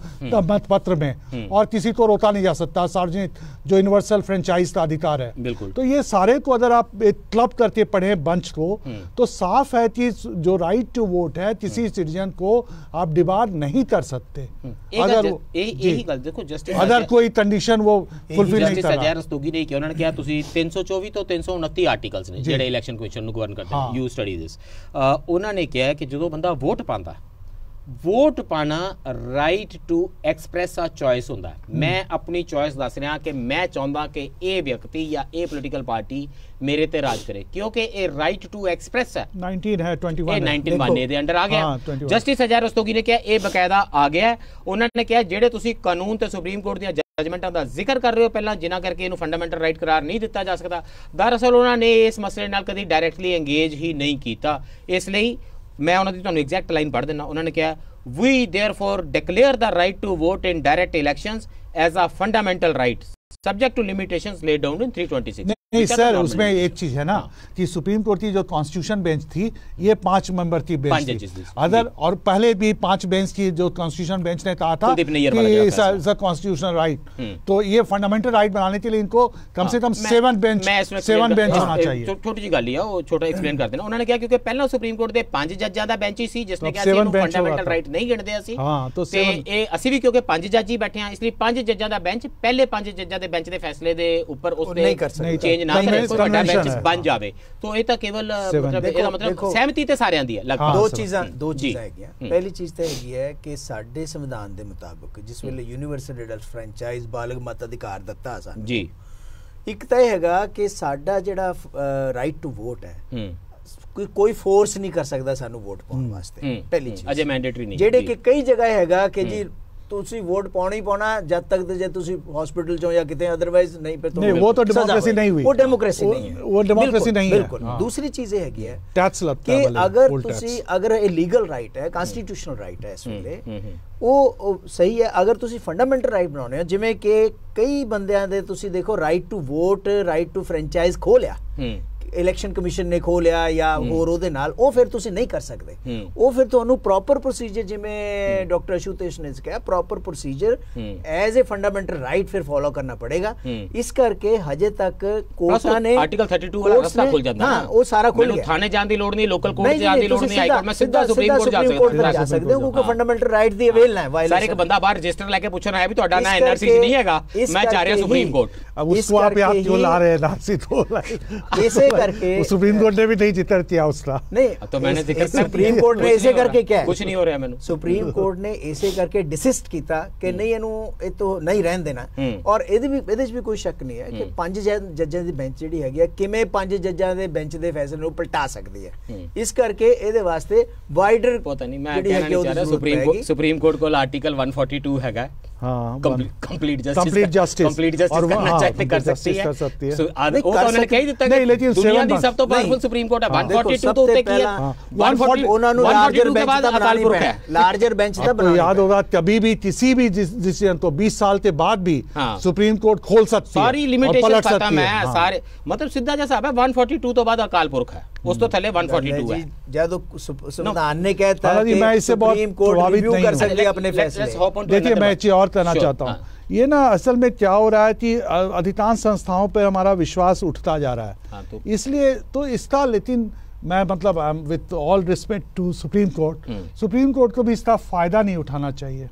मत पत्र में, और किसी को रोका नहीं जा सकता, सार्वजनिक जो यूनिवर्सल फ्रेंचाइज का अधिकार है। तो ये सारे को अगर आप क्लब करके पढ़ें बंच को, तो साफ है कि जो राइट टू वोट है किसी सिटीजन को आप डिबार नहीं कर सकते अगर यही गल देखो जस्टिस अगर कोई कंडीशन वो फुलफिल नहीं कर रहा। ਅਜੈ ਰਸਤੋਗੀ ਨੇ ਕਿਹਾ, ਉਹਨਾਂ ਨੇ ਕਿਹਾ ਤੁਸੀਂ 324 ਤੋਂ 329 ਆਰਟੀਕਲਸ ਨੇ ਜਿਹੜੇ ਇਲੈਕਸ਼ਨ ਕਮਿਸ਼ਨ ਨੂੰ ਗਵਰਨ ਕਰਦੇ ਨੇ, ਯੂ ਸਟੱਡੀ ਦਿਸ। ਉਹਨਾਂ ਨੇ ਕਿਹਾ ਕਿ ਜਦੋਂ ਬੰਦਾ ਵੋਟ ਪਾਉਂਦਾ, ਵੋਟ ਪਾਣਾ ਰਾਈਟ ਟੂ ਐਕਸਪ੍ਰੈਸ ਆ ਚੋਇਸ ਹੁੰਦਾ। ਮੈਂ ਆਪਣੀ ਚੋਇਸ ਦੱਸ ਰਿਹਾ ਕਿ ਮੈਂ ਚਾਹੁੰਦਾ ਕਿ ਇਹ ਵਿਅਕਤੀ ਜਾਂ ਇਹ ਪੋਲੀਟੀਕਲ ਪਾਰਟੀ ਮੇਰੇ ਤੇ ਰਾਜ ਕਰੇ, ਕਿਉਂਕਿ ਇਹ ਰਾਈਟ ਟੂ ਐਕਸਪ੍ਰੈਸ ਹੈ। 19 ਹੈ, 21 ਇਹ 19 ਦੇ ਅੰਡਰ ਆ ਗਿਆ। ਜਸਟਿਸ ਅਜੈ ਰਸਤੋਗੀ ਨੇ ਕਿਹਾ ਇਹ ਬਕਾਇਦਾ ਆ ਗਿਆ। ਉਹਨਾਂ ਨੇ ਕਿਹਾ ਜਿਹੜੇ ਤੁਸੀਂ ਕਾਨੂੰਨ ਤੇ ਸੁਪਰੀਮ ਕੋਰਟ ਦੀਆਂ ਜਜਮੈਂਟਾਂ ਦਾ ਜ਼ਿਕਰ ਕਰ ਰਹੇ ਹੋ ਪਹਿਲਾਂ, ਜਿਨ੍ਹਾਂ ਕਰਕੇ ਇਹਨੂੰ ਫੰਡਾਮੈਂਟਲ ਰਾਈਟ ਕਰਾਰ ਨਹੀਂ ਦਿੱਤਾ ਜਾ ਸਕਦਾ, ਦਰਅਸਲ ਉਹਨਾਂ ਨੇ ਇਸ ਮਸਲੇ ਨਾਲ ਕਦੀ ਡਾਇਰੈਕਟਲੀ ਇੰਗੇਜ ਹੀ ਨਹੀਂ ਕੀਤਾ। ਇਸ ਲਈ ਮੈਂ ਉਹਨਾਂ ਦੀ ਤੁਹਾਨੂੰ ਐਗਜ਼ੈਕਟ ਲਾਈਨ ਪੜ੍ਹ ਦਿੰਦਾ। ਉਹਨਾਂ ਨੇ ਕਿਹਾ we therefore declare the right to vote in direct elections as a fundamental right subject to limitations laid down in 326। नहीं सर, उसमें एक चीज है ना कि सुप्रीम कोर्ट की जो कॉन्स्टिट्यूशन बेंच थी ये 5 मेंबर की बेंच थी अदर, और पहले भी 5 बेंच की जो कॉन्स्टिट्यूशन बेंच ने कहा था कि कॉन्स्टिट्यूशनल राइट, तो ये फंडामेंटल राइट बनाने के लिए इनको कम से कम 7 बेंच होना चाहिए। छोटी जी गल है, वो छोटा एक्सप्लेन कर देना। उन्होंने कहा क्योंकि पहला सुप्रीम कोर्ट के 5 जजां दा बेंच ही सी जिसने कहा कि फंडामेंटल राइट नहीं गिणदे ਅਸੀਂ, ਤੇ ਇਹ ਅਸੀਂ ਵੀ ਕਿਉਂਕਿ 5 ਜੱਜ ਹੀ ਬੈਠੇ ਹਾਂ, ਇਸ ਲਈ 5 ਜੱਜਾਂ ਦਾ ਬੈਂਚ ਪਹਿਲੇ 5 ਜੱਜਾਂ ਦੇ ਬੈਂਚ ਦੇ ਫੈਸਲੇ ਦੇ ਉੱਪਰ ਉਸ ਦੇ ਚੇਂਜ ਨਾ ਕਰੇ, ਕੋਈ ਵੱਡਾ ਬੈਂਚ ਬਣ ਜਾਵੇ। तो ਇਹ ਤਾਂ ਕੇਵਲ ਮਤਲਬ ਇਹਦਾ ਮਤਲਬ ਸਹਿਮਤੀ ਤੇ ਸਾਰਿਆਂ ਦੀ ਹੈ। ਲਗਭਗ ਦੋ ਚੀਜ਼ਾਂ ਹੈਗੀਆਂ। ਪਹਿਲੀ ਚੀਜ਼ ਤਾਂ ਹੈਗੀ ਹੈ ਕਿ ਸਾਡੇ ਸੰਵਿਧਾਨ ਦੇ ਮੁਤਾਬਕ ਜਿਸ ਵੇਲੇ ਯੂਨੀਵਰਸਲ ਫਰੈਂਚਾਈਜ਼ ਬਾਲਗ ਮਤ ਅਧਿਕਾਰ ਦਿੱਤਾ ਸਾਨੂੰ ਜੀ, ਇੱਕ ਤਾਂ ਇਹ ਹੈਗਾ ਕਿ ਸਾਡਾ ਜਿਹੜਾ ਰਾਈਟ ਟੂ ਵੋਟ ਹੈ, ਕੋਈ ਫੋਰਸ ਨਹੀਂ ਕਰ ਸਕਦਾ ਸਾਨੂੰ ਵੋਟ ਪਾਉਣ ਵਾਸਤੇ, ਪਹਿਲੀ ਚੀਜ਼ ਅਜੇ ਮੈਂਡੇਟਰੀ ਨਹੀਂ, ਜਿਹੜੇ ਕਿ ਕਈ ਜਗ੍ਹਾ ਹੈਗਾ ਕਿ ਜੀ ਤੁਸੀਂ ਵੋਟ ਪਾਉਣਾ ਹੀ ਪਾਉਣਾ ਜਦ ਤੱਕ ਤੇ ਜੇ ਤੁਸੀਂ ਹਸਪੀਟਲ ਚੋਂ ਜਾਂ ਕਿਤੇ ਅਦਰਵਾइज ਨਹੀਂ पे नहीं वो तो डेमोक्रेसी नहीं हुई, वो डेमोक्रेसी नहीं है, वो डेमोक्रेसी नहीं है। बिल्कुल दूसरी चीज है टैक्स लगता है कि अगर ये लीगल राइट है, कॉन्स्टिट्यूशनल राइट है इस ਵੇਲੇ ਉਹ ਸਹੀ ਹੈ। ਅਗਰ ਤੁਸੀਂ ਫੰਡਾਮੈਂਟਲ ਰਾਈਟ ਬਣਾਉਣੇ ਹੋ, ਜਿਵੇਂ ਕਿ ਕਈ ਬੰਦਿਆਂ ਦੇ ਤੁਸੀਂ ਦੇਖੋ right to vote, right to franchise ਖੋਹ ਲਿਆ, ਇਲੈਕਸ਼ਨ ਕਮਿਸ਼ਨ ਨੇ ਖੋਹ ਲਿਆ ਜਾਂ ਹੋਰ ਉਹਦੇ ਨਾਲ, ਉਹ ਫਿਰ ਤੁਸੀਂ ਨਹੀਂ ਕਰ ਸਕਦੇ। ਉਹ ਫਿਰ ਤੁਹਾਨੂੰ ਪ੍ਰੋਪਰ ਪ੍ਰੋਸੀਜਰ, ਜਿਵੇਂ ਡਾਕਟਰ ਅਸ਼ੂਤੋਸ਼ ਨੇ ਕਿਹਾ, proper procedure as a fundamental right ਫਿਰ ਫੋਲੋ ਕਰਨਾ ਪੜੇਗਾ। ਇਸ ਕਰਕੇ ਹਜੇ ਤੱਕ ਕੋਰਟਾਂ ਨੇ ਆਰਟੀਕਲ 32 ਵਾਲਾ ਰਸਤਾ ਖੁੱਲ ਜਾਂਦਾ, ਹਾਂ ਉਹ ਸਾਰਾ ਖੁੱਲ ਗਿਆ। ਥਾਣੇ ਜਾਣ ਦੀ ਲੋੜ ਨਹੀਂ, ਲੋਕਲ ਕੋਰਟ ਜਾਣ ਦੀ ਲੋੜ ਨਹੀਂ, ਹਾਈ ਕੋਰਟ ਮੈਂ ਸਿੱਧਾ ਸੁਪਰੀਮ ਕੋਰਟ ਜਾ ਸਕਦੇ ਹੋ, ਕਿਉਂਕਿ ਫੰਡਾਮੈਂਟਲ ਰਾਈਟ ਦੀ ਅਵੇਲ ਹੈ। ਸਾਰੇ ਇੱਕ ਬੰਦਾ ਬਾਹਰ ਰਜਿਸਟਰ ਲੈ ਕੇ ਪੁੱਛਣਾ ਹੈ ਵੀ ਤੁਹਾਡਾ ਨਾਂ ਐਨਆਰਸੀ ਚ ਨਹੀਂ ਹੈਗਾ, ਮੈਂ ਜਾ ਰਿਹਾ ਸੁਪਰੀਮ ਕੋਰਟ। अब उसको आप याद क्यों ला रहे हैं नासी तो ऐसे करके सुप्रीम कोर्ट ने भी नहीं जिक्र किया उसका, नहीं तो मैंने जिक्र सुप्रीम कोर्ट ने ऐसे करके क्या कुछ नहीं हो रहा मैंने, सुप्रीम कोर्ट ने ऐसे करके डिसिस्ट किया कि नहीं ਇਹਨੂੰ ਇਹ ਤੋਂ ਨਹੀਂ ਰਹਿਣ ਦੇਣਾ। ਔਰ ਇਹਦੇ ਵਿੱਚ ਵੀ ਕੋਈ ਸ਼ੱਕ ਨਹੀਂ ਹੈ ਕਿ 5 ਜੱਜਾਂ ਦੀ ਬੈਂਚ ਜਿਹੜੀ ਹੈਗੀ ਹੈ ਕਿਵੇਂ 5 ਜੱਜਾਂ ਦੇ ਬੈਂਚ ਦੇ ਫੈਸਲੇ ਨੂੰ ਪਲਟਾ ਸਕਦੀ ਹੈ। ਇਸ ਕਰਕੇ ਇਹਦੇ ਵਾਸਤੇ ਵਾਈਡਰ ਪਤਾ ਨਹੀਂ, ਮੈਂ ਕਹਿਣਾ ਨਹੀਂ ਚਾਹ ਰਿਹਾ ਸੁਪਰੀਮ ਕੋਰਟ ਕੋਲ ਆਰਟੀਕਲ 142 ਹੈਗਾ, कंप्लीट जस्टिस और करना चाहते कर सकती है, वो तो उन्होंने कह ਦਿੱਤਾ ਕਿ ਦੁਨੀਆ ਦੀ ਸਭ ਤੋਂ ਪਾਵਰਫੁਲ ਸੁਪਰੀਮ ਕੋਰਟ ਹੈ। 142 ਤੋਂ ਉੱਤੇ ਕੀ ਹੈ, 140 ਉਹਨਾਂ ਨੂੰ ਲਾਰਜਰ ਬੈਂਚ ਦਾ ਅਕਾਲ ਪੁਰਖ ਹੈ, ਲਾਰਜਰ ਬੈਂਚ ਦਾ बनाना याद होगा। कभी भी किसी भी डिसीजन तो 20 साल के बाद भी सुप्रीम कोर्ट खोल सकती है, सारी लिमिटेशन खत्म है, सारे मतलब सीधा जैसा है 142 तो बाद अकाल पुरख है, उस तो थले 142 है। जब संविधान ने कहता है कि मैं इससे बहुत प्रभावित नहीं कर सकती है अपने फैसले। देखिए मैं एक चीज और कहना चाहता हूँ, ये ना असल में क्या हो रहा है कि अधिकांश संस्थाओं पर हमारा विश्वास उठता जा रहा है, इसलिए तो इसका, लेकिन मैं मतलब with all respect to Supreme Court को भी इसका फायदा नहीं उठाना चाहिए।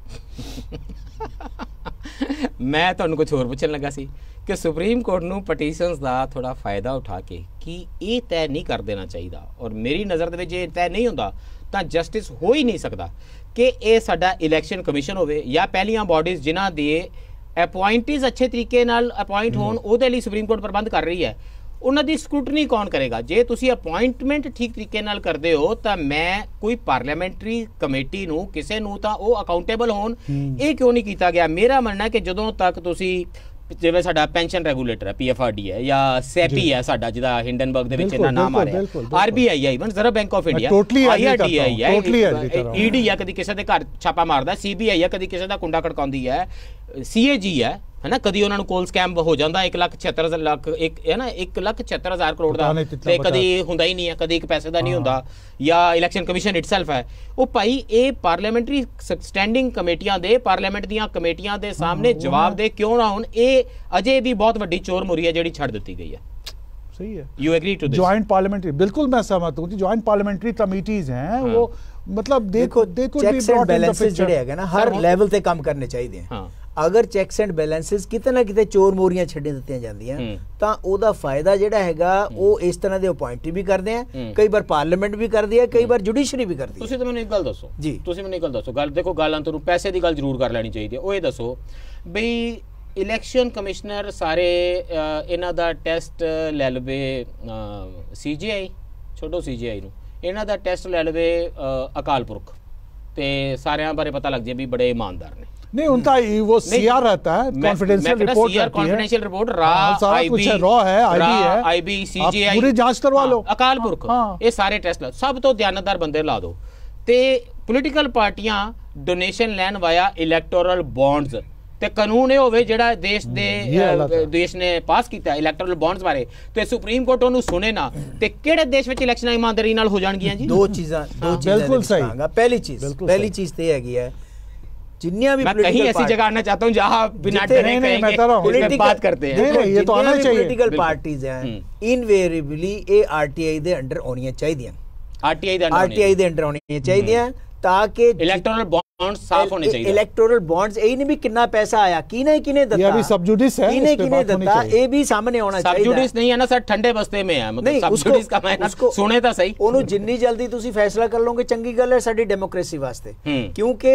मैं तो कुछ होर पूछन लगा सी कि सुप्रीम कोर्ट ਨੂੰ ਪਟੀਸ਼ਨਸ ਦਾ ਥੋੜਾ ਫਾਇਦਾ ਉਠਾ ਕੇ ਕਿ ਇਹ ਤੈਅ ਨਹੀਂ ਕਰ ਦੇਣਾ ਚਾਹੀਦਾ, ਔਰ ਮੇਰੀ ਨਜ਼ਰ ਦੇ ਵਿੱਚ ਜੇ ਤੈਅ ਨਹੀਂ ਹੁੰਦਾ ਤਾਂ ਜਸਟਿਸ ਹੋ ਹੀ ਨਹੀਂ ਸਕਦਾ ਕਿ ਇਹ ਸਾਡਾ ਇਲੈਕਸ਼ਨ ਕਮਿਸ਼ਨ ਹੋਵੇ ਜਾਂ ਪਹਿਲੀਆਂ ਬਾਡੀਜ਼ ਜਿਨ੍ਹਾਂ ਦੇ ਅਪਾਇੰਟੀਜ਼ ਅੱਛੇ ਤਰੀਕੇ ਨਾਲ ਅਪਾਇੰਟ ਹੋਣ, ਉਹਦੇ ਲਈ ਸੁਪਰੀਮ ਕੋਰਟ ਪ੍ਰਬੰਧ ਕਰ ਰਹੀ ਹੈ। ਉਹਨਾਂ ਦੀ ਸਕ੍ਰੂਟਨੀ ਕੌਣ ਕਰੇਗਾ? ਜੇ ਤੁਸੀਂ ਅਪਾਇੰਟਮੈਂਟ ਠੀਕ ਤਰੀਕੇ ਨਾਲ ਕਰਦੇ ਹੋ ਤਾਂ ਮੈਂ ਕੋਈ ਪਾਰਲੀਮੈਂਟਰੀ ਕਮੇਟੀ ਨੂੰ, ਕਿਸੇ ਨੂੰ ਤਾਂ ਉਹ ਅਕਾਊਂਟੇਬਲ ਹੋਣ। ਇਹ ਕਿਉਂ ਨਹੀਂ ਕੀਤਾ ਗਿਆ? ਮੇਰਾ ਮੰਨਣਾ ਕਿ ਜਦੋਂ ਤੱਕ ਤੁਸੀਂ ਜਿਵੇਂ ਸਾਡਾ ਪੈਨਸ਼ਨ ਰੈਗੂਲੇਟਰ ਹੈ ਪੀਐਫਆਰਡੀ ਹੈ ਜਾਂ ਸੈਪੀ ਹੈ ਸਾਡਾ ਜਿਹਦਾ ਹਿੰਡਨਬਰਗ ਦੇ ਵਿੱਚ ਇਹਨਾਂ ਨਾਮ ਆ ਰਿਹਾ, ਆਰਬੀਆਈ ਹੈ, even Reserve Bank of India, IRDAI ਹੈ, ਈਡੀ ਹੈ ਕਦੀ ਕਿਸੇ ਦੇ ਘਰ ਛਾਪਾ ਮਾਰਦਾ, ਸੀਬੀਆਈ ਹੈ ਕਦੀ ਕਿਸੇ ਦਾ ਕੁੰਡਾ ਖੜਕਾਉਂਦੀ ਹੈ, ਸੀਏਜੀ ਹੈ ना, कदी उन्होंने कोल स्कैम हो जाता 1,76,00,000 एक है ना 1,76,000 करोड़ का, ते कदी हुंदा ही नहीं है, कदी एक पैसे का नहीं हुंदा, या इलैक्शन कमीशन इटसेल्फ है वो भाई ये पार्लियामेंट्री स्टैंडिंग कमेटियां दे, पार्लियामेंट दियां कमेटियां दे सामने जवाब दे क्यों ना होण। ये अजे भी बहुत वड्डी चोर मुरी है जिहड़ी छड़ दी गई है। सही है, you agree to this? Joint parliamentary, बिल्कुल मैं सहमत हूं कि जॉइंट पार्लियामेंटरी कमेटीज हैं, वो मतलब देखो चेक्स एंड बैलेंसेस ਜਿਹੜੇ ਹੈਗੇ ਨਾ ਹਰ ਲੈਵਲ ਤੇ ਕੰਮ ਕਰਨੇ ਚਾਹੀਦੇ ਹਨ। ਅਗਰ ਚੈਕਸ ਐਂਡ ਬੈਲੈਂਸਸ ਕਿਤੇ ਨਾ ਕਿਤੇ ਚੋਰ ਮੋਰੀਆਂ ਛੱਡੇ ਦਿੱਤੀਆਂ ਜਾਂਦੀਆਂ ਤਾਂ ਉਹਦਾ ਫਾਇਦਾ ਜਿਹੜਾ ਹੈਗਾ ਉਹ ਇਸ ਤਰ੍ਹਾਂ ਦੇ ਅਪਾਇੰਟੀ ਵੀ ਕਰਦੇ ਆ, ਕਈ ਵਾਰ ਪਾਰਲੀਮੈਂਟ ਵੀ ਕਰਦੀ ਹੈ, ਕਈ ਵਾਰ ਜੁਡੀਸ਼ਰੀ ਵੀ ਕਰਦੀ ਹੈ। ਤੁਸੀਂ ਤਾਂ ਮੈਨੂੰ ਇੱਕ ਗੱਲ ਦੱਸੋ ਜੀ, ਤੁਸੀਂ ਮੈਨੂੰ ਇੱਕ ਗੱਲ ਦੱਸੋ, ਗੱਲ ਦੇਖੋ ਗੱਲ ਅੰਤਰ ਨੂੰ ਪੈਸੇ ਦੀ ਗੱਲ ਜ਼ਰੂਰ ਕਰ ਲੈਣੀ ਚਾਹੀਦੀ ਹੈ। ਉਹ ਇਹ ਦੱਸੋ ਬਈ ਇਲੈਕਸ਼ਨ ਕਮਿਸ਼ਨਰ ਸਾਰੇ ਇਹਨਾਂ ਦਾ ਟੈਸਟ ਲੈ ਲਵੇ, ਸੀਜੀਆਈ ਛੋਟੋ ਸੀਜੀਆਈ ਨੂੰ ਇਹਨਾਂ ਦਾ ਟੈਸਟ ਲੈ ਲਵੇ ਅਕਾਲ ਪੁਰਖ, ਤੇ ਸਾਰਿਆਂ ਬਾਰੇ ਪਤਾ ਲੱਗ ਜੇ ਵੀ ਬੜੇ ਇਮਾਨਦਾਰ ਨੇ। नहीं उनका वो सीआर रहता है, कॉन्फिडेंशियल रिपोर्ट रहती है, कॉन्फिडेंशियल रिपोर्ट रा आईबी सीजीआई पूरी जांच करवा लो, अकाल पुरख ये सारे टेस्ट ला, सब तो ध्यानदार बंदे ला दो। ते पॉलिटिकल पार्टियां डोनेशन लैन वाया इलैक्टोरल बॉन्ड्स ते कानून ये होवे जेड़ा देश ने पास कीता इलैक्टोरल बॉन्ड्स बारे, ते सुप्रीम कोर्ट ओनू सुने ना ते किहड़े देश विच इलैक्शनां ईमानदारी नाल हो जाणगीਆਂ जी? दो चीज़ां बिल्कुल सही। पहली चीज़ ते हैगी है जिन्नियां भी मैं कहीं ऐसी जगह आना चाहता हूं जहां बिना डरे कहेंगे बात करते हैं, ये तो आना चाहिए। पॉलिटिकल पार्टीज हैं इनवेरिएबली ये आरटीआई दे अंडर होनी चाहिए, आरटीआई दे अंडर होनी चाहिए ताकि इलेक्टोरल बॉन्ड्स साफ होने चाहिए। इलेक्टोरल बॉन्ड्स यही नहीं भी कितना पैसा आया, किने दत्ता, ये अभी सब जुडिस है, किने दत्ता, ये भी सामने होना चाहिए। सब जुडिस नहीं है ना सर, ठंडे बस्ते में है, मतलब सब जुडिस का मैं सुने तो सही, ओनू जिन्नी जल्दी तुसी फैसला कर लोगे चंगी गल है साडी डेमोक्रेसी वास्ते, क्योंकि